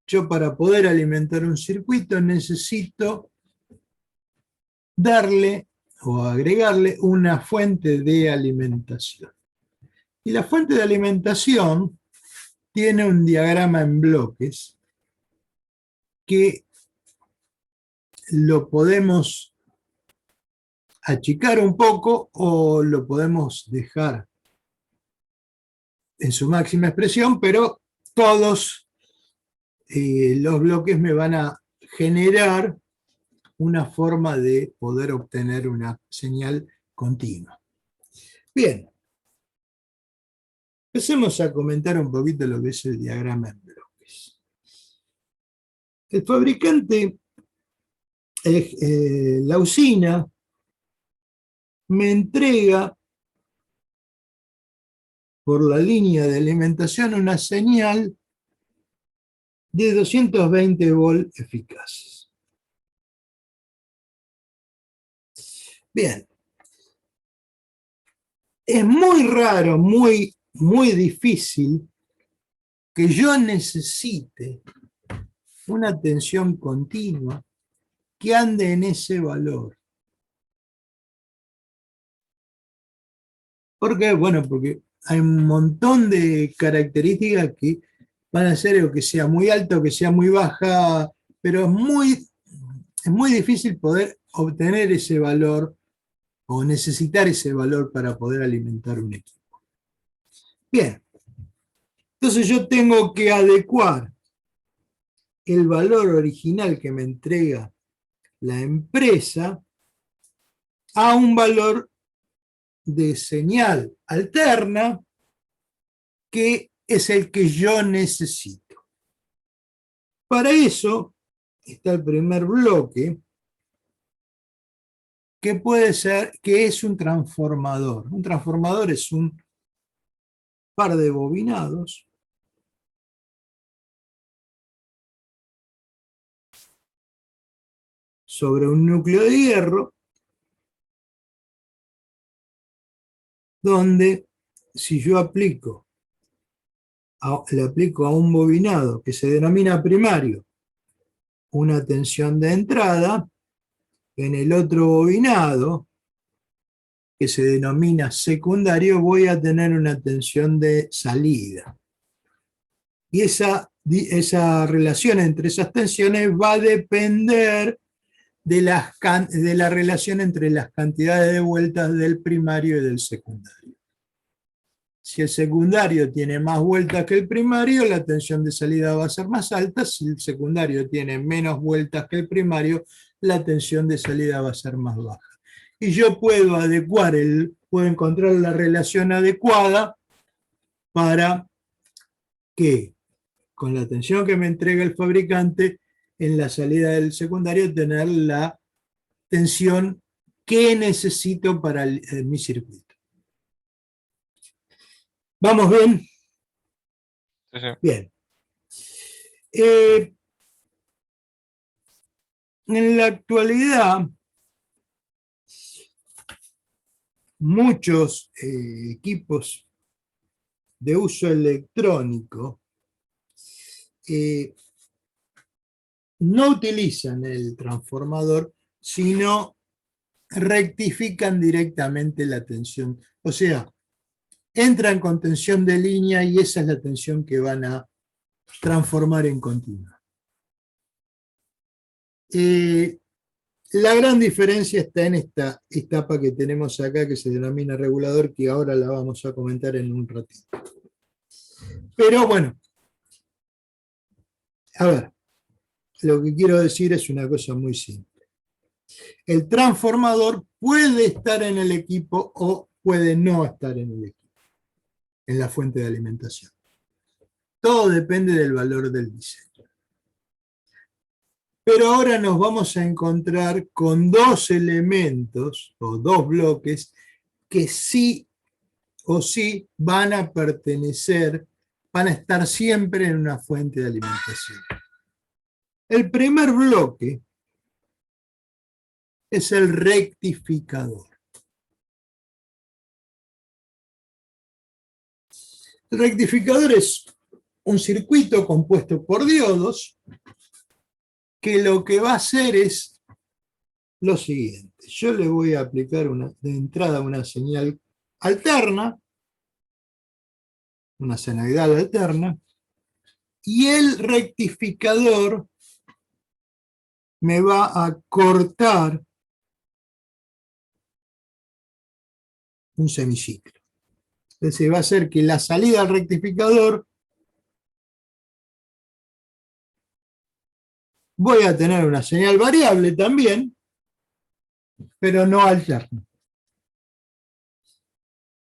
yo para poder alimentar un circuito necesito darle o agregarle una fuente de alimentación. Y la fuente de alimentación tiene un diagrama en bloques que lo podemos achicar un poco o lo podemos dejar en su máxima expresión, pero todos los bloques me van a generar una forma de poder obtener una señal continua. Bien, empecemos a comentar un poquito lo que es el diagrama en bloques. El fabricante, la usina, me entrega por la línea de alimentación una señal de 220 volt eficaces. Bien. Es muy raro, muy difícil que yo necesite una tensión continua que ande en ese valor. ¿Por qué? Bueno, porque hay un montón de características que van a hacer o que sea muy alta o que sea muy baja, pero es muy difícil poder obtener ese valor o necesitar ese valor para poder alimentar un equipo. Bien, entonces yo tengo que adecuar el valor original que me entrega la empresa a un valor de señal alterna que es el que yo necesito. Para eso está el primer bloque, que puede ser, que es un transformador. Un transformador es un par de bobinados sobre un núcleo de hierro, donde si yo le aplico a un bobinado que se denomina primario una tensión de entrada, en el otro bobinado que se denomina secundario voy a tener una tensión de salida. Y esa relación entre esas tensiones va a depender de la relación entre las cantidades de vueltas del primario y del secundario. Si el secundario tiene más vueltas que el primario, la tensión de salida va a ser más alta. Si el secundario tiene menos vueltas que el primario, la tensión de salida va a ser más baja. Y yo puedo encontrar la relación adecuada para que, con la tensión que me entrega el fabricante, en la salida del secundario tener la tensión que necesito para mi circuito. ¿Vamos bien? Sí, sí. Bien. En la actualidad, muchos equipos de uso electrónico no utilizan el transformador, sino rectifican directamente la tensión. O sea, entran con tensión de línea y esa es la tensión que van a transformar en continua. La gran diferencia está en esta etapa que tenemos acá, que se denomina regulador, que ahora la vamos a comentar en un ratito. Pero bueno, a ver, lo que quiero decir es una cosa muy simple. El transformador puede estar en el equipo o puede no estar en el equipo, en la fuente de alimentación. Todo depende del valor del diseño. Pero ahora nos vamos a encontrar con dos elementos o dos bloques que sí o sí van a pertenecer, van a estar siempre en una fuente de alimentación. El primer bloque es el rectificador. El rectificador es un circuito compuesto por diodos que lo que va a hacer es lo siguiente. Yo le voy a aplicar de entrada una señal alterna, una senoidal alterna, y el rectificador me va a cortar un semiciclo. Es decir, va a hacer que la salida al rectificador voy a tener una señal variable también, pero no alterna.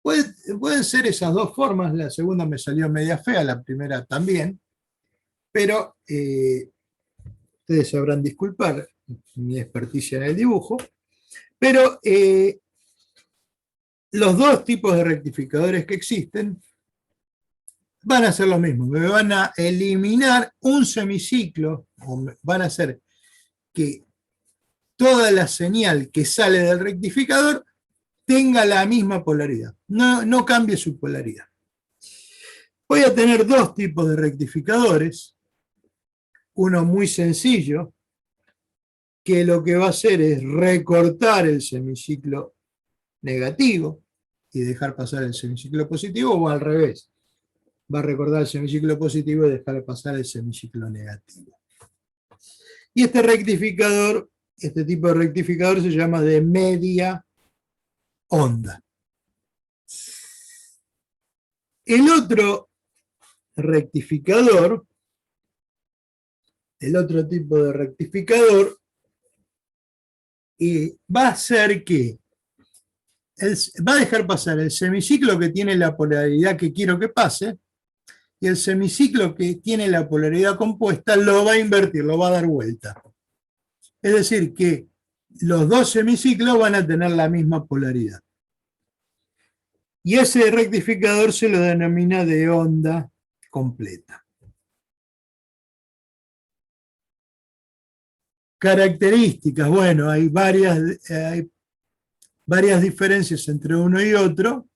Pueden ser esas dos formas, la segunda me salió media fea, la primera también, pero ustedes sabrán disculpar mi experticia en el dibujo, pero los dos tipos de rectificadores que existen van a hacer lo mismo, me van a eliminar un semiciclo, o van a hacer que toda la señal que sale del rectificador tenga la misma polaridad, no cambie su polaridad. Voy a tener dos tipos de rectificadores, uno muy sencillo, que lo que va a hacer es recortar el semiciclo negativo y dejar pasar el semiciclo positivo, o al revés, va a recortar el semiciclo positivo y dejar pasar el semiciclo negativo. Y este rectificador, este tipo de rectificador se llama de media onda. El otro rectificador, el otro tipo de rectificador, va a hacer que va a dejar pasar el semiciclo que tiene la polaridad que quiero que pase, y el semiciclo que tiene la polaridad compuesta lo va a invertir, lo va a dar vuelta. Es decir, que los dos semiciclos van a tener la misma polaridad. Y ese rectificador se lo denomina de onda completa. Características, bueno, hay varias diferencias entre uno y otro.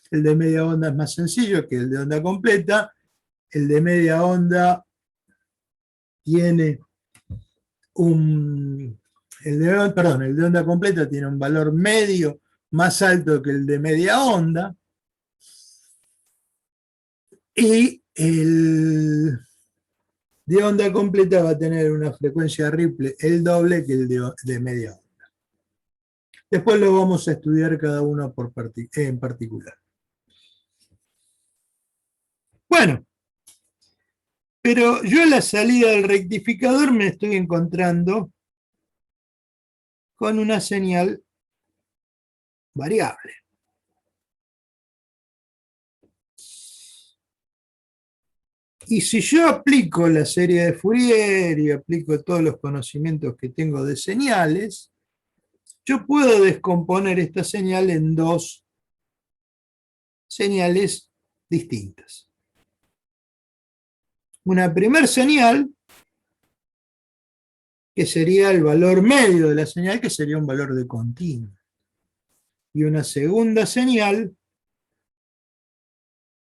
El de media onda es más sencillo que el de onda completa. El de media onda tiene el de onda completa tiene un valor medio más alto que el de media onda. Y el de onda completa va a tener una frecuencia Ripple el doble que el de media onda. Después lo vamos a estudiar cada uno en particular. Bueno, pero yo a la salida del rectificador me estoy encontrando con una señal variable. Y si yo aplico la serie de Fourier y aplico todos los conocimientos que tengo de señales, yo puedo descomponer esta señal en dos señales distintas. Una primer señal, que sería el valor medio de la señal, que sería un valor de continuo. Y una segunda señal,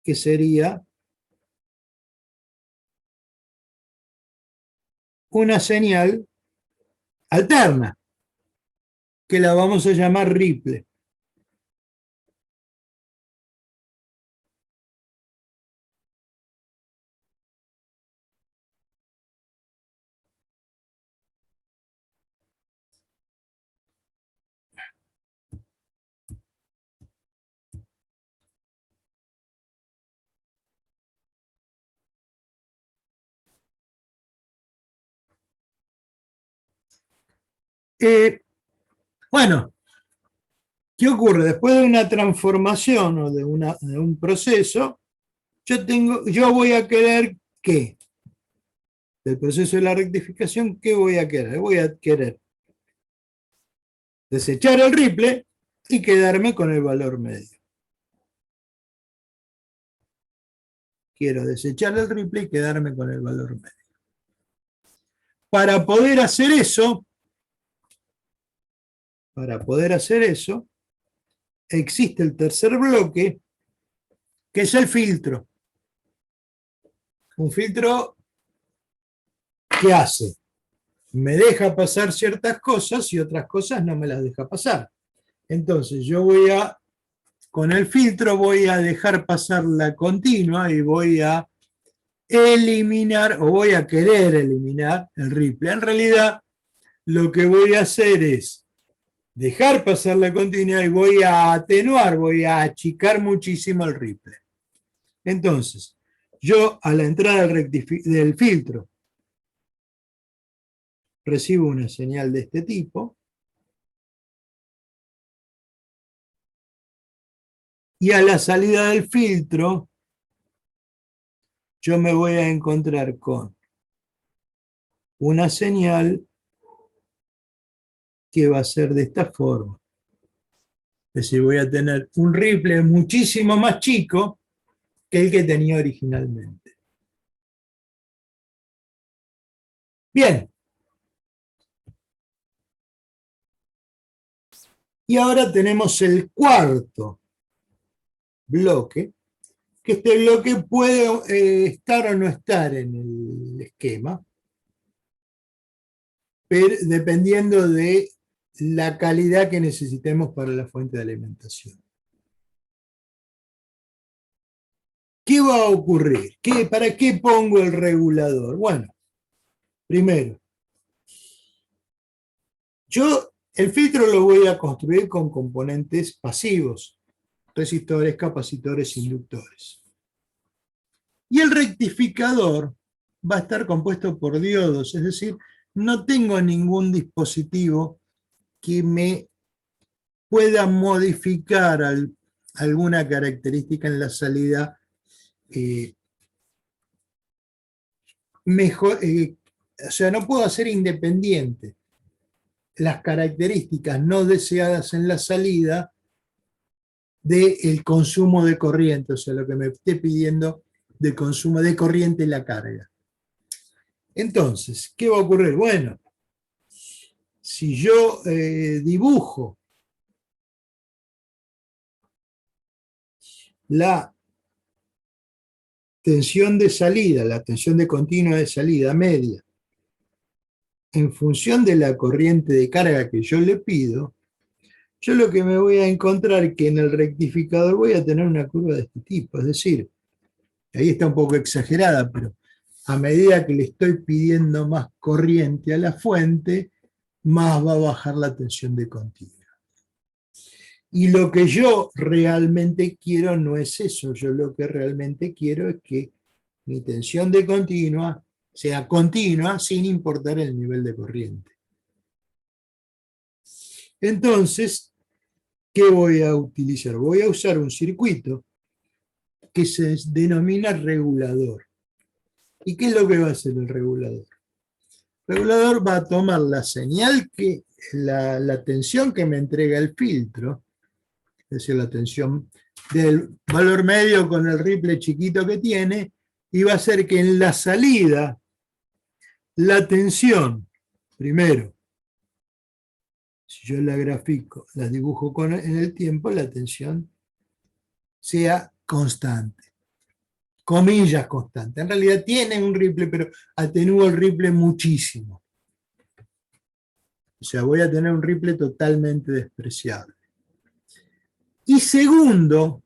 que sería una señal alterna, que la vamos a llamar Ripple. Bueno, ¿qué ocurre? Después de una transformación o de un proceso, yo voy a querer ¿qué? Del proceso de la rectificación, ¿qué voy a querer? Voy a querer desechar el Ripley y quedarme con el valor medio. Quiero desechar el Ripley y quedarme con el valor medio. Para poder hacer eso, existe el tercer bloque, que es el filtro. Un filtro que hace, me deja pasar ciertas cosas y otras cosas no me las deja pasar. Entonces yo con el filtro voy a dejar pasar la continua y voy a eliminar, o voy a querer eliminar el Ripley. En realidad, lo que voy a hacer es dejar pasar la continua y voy a atenuar, voy a achicar muchísimo el Ripley. Entonces, yo a la entrada del filtro recibo una señal de este tipo y a la salida del filtro yo me voy a encontrar con una señal que va a ser de esta forma. Es decir, voy a tener un Ripley muchísimo más chico que el que tenía originalmente. Bien. Y ahora tenemos el cuarto bloque, que este bloque puede estar o no estar en el esquema, pero dependiendo de la calidad que necesitemos para la fuente de alimentación. ¿Qué va a ocurrir? ¿Para qué pongo el regulador? Bueno, primero, el filtro lo voy a construir con componentes pasivos, resistores, capacitores, inductores. Y el rectificador va a estar compuesto por diodos, es decir, no tengo ningún dispositivo que me pueda modificar alguna característica en la salida mejor, o sea, no puedo hacer independiente las características no deseadas en la salida del consumo de corriente, o sea, lo que me esté pidiendo de consumo de corriente y la carga. Entonces, ¿qué va a ocurrir? Bueno, si yo dibujo la tensión de salida, la tensión de continua de salida media, en función de la corriente de carga que yo le pido, yo lo que me voy a encontrar es que en el rectificador voy a tener una curva de este tipo, es decir, ahí está un poco exagerada, pero a medida que le estoy pidiendo más corriente a la fuente, más va a bajar la tensión de continua. Y lo que yo realmente quiero no es eso, yo lo que realmente quiero es que mi tensión de continua sea continua sin importar el nivel de corriente. Entonces, ¿qué voy a utilizar? Voy a usar un circuito que se denomina regulador. ¿Y qué es lo que va a hacer el regulador? El regulador va a tomar la señal la tensión que me entrega el filtro, es decir, la tensión del valor medio con el Ripley chiquito que tiene, y va a hacer que en la salida la tensión, primero, si yo la grafico, la dibujo en el tiempo, la tensión sea constante. Comillas constante. En realidad tiene un Ripley, pero atenúo el Ripley muchísimo. O sea, voy a tener un Ripley totalmente despreciable. Y segundo,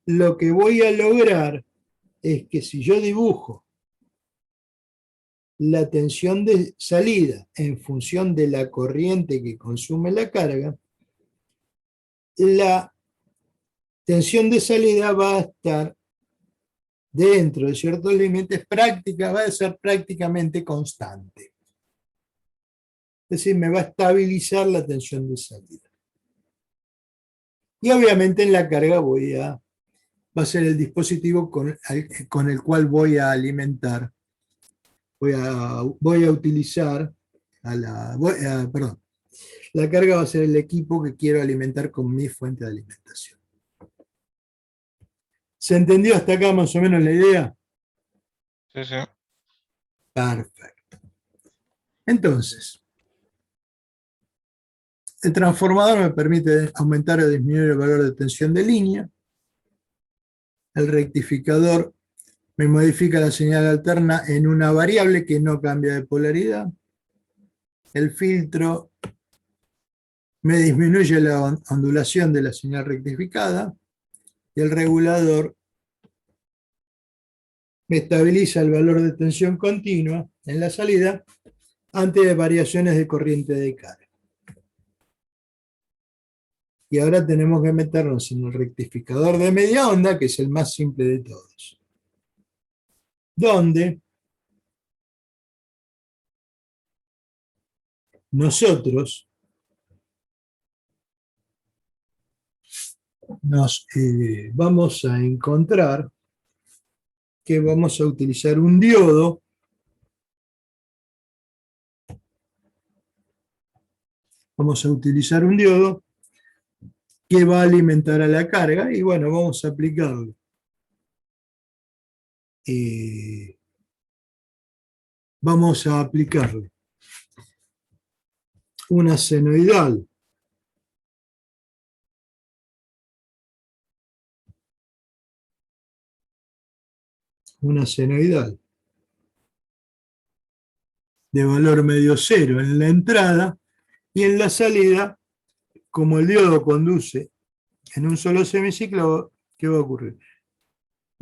lo que voy a lograr es que si yo dibujo la tensión de salida en función de la corriente que consume la carga, la tensión de salida va a estar dentro de ciertos límites, va a ser prácticamente constante. Es decir, me va a estabilizar la tensión de salida. Y obviamente en la carga va a ser el dispositivo con el cual voy a alimentar, voy a utilizar, perdón, la carga va a ser el equipo que quiero alimentar con mi fuente de alimentación. ¿Se entendió hasta acá más o menos la idea? Sí, sí. Perfecto. Entonces, el transformador me permite aumentar o disminuir el valor de tensión de línea. El rectificador me modifica la señal alterna en una variable que no cambia de polaridad. El filtro me disminuye la ondulación de la señal rectificada. Y el regulador me estabiliza el valor de tensión continua en la salida ante variaciones de corriente de carga. Y ahora tenemos que meternos en el rectificador de media onda, que es el más simple de todos. Donde nosotros nos vamos a encontrar que vamos a utilizar un diodo que va a alimentar a la carga y bueno, vamos a aplicarlo. Vamos a aplicarle una senoidal de valor medio cero en la entrada y en la salida, como el diodo conduce en un solo semiciclo, ¿qué va a ocurrir?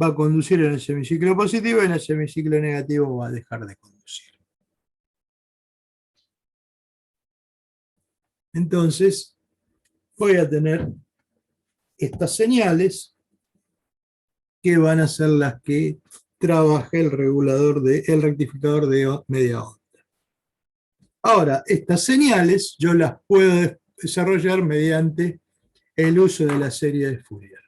Va a conducir en el semiciclo positivo y en el semiciclo negativo va a dejar de conducir. Entonces, voy a tener estas señales que van a ser las que trabaje el rectificador de media onda. Ahora, estas señales yo las puedo desarrollar mediante el uso de la serie de Fourier.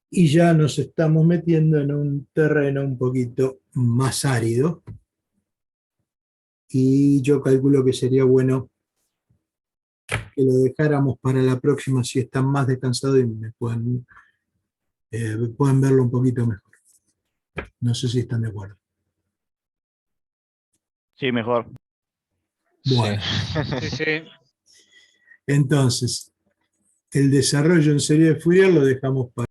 Y ya nos estamos metiendo en un terreno un poquito más árido. Y yo calculo que sería bueno que lo dejáramos para la próxima si están más descansados y me pueden verlo un poquito mejor. No sé si están de acuerdo. Sí, mejor. Bueno, Sí, sí. entonces, el desarrollo en serie de Fourier lo dejamos para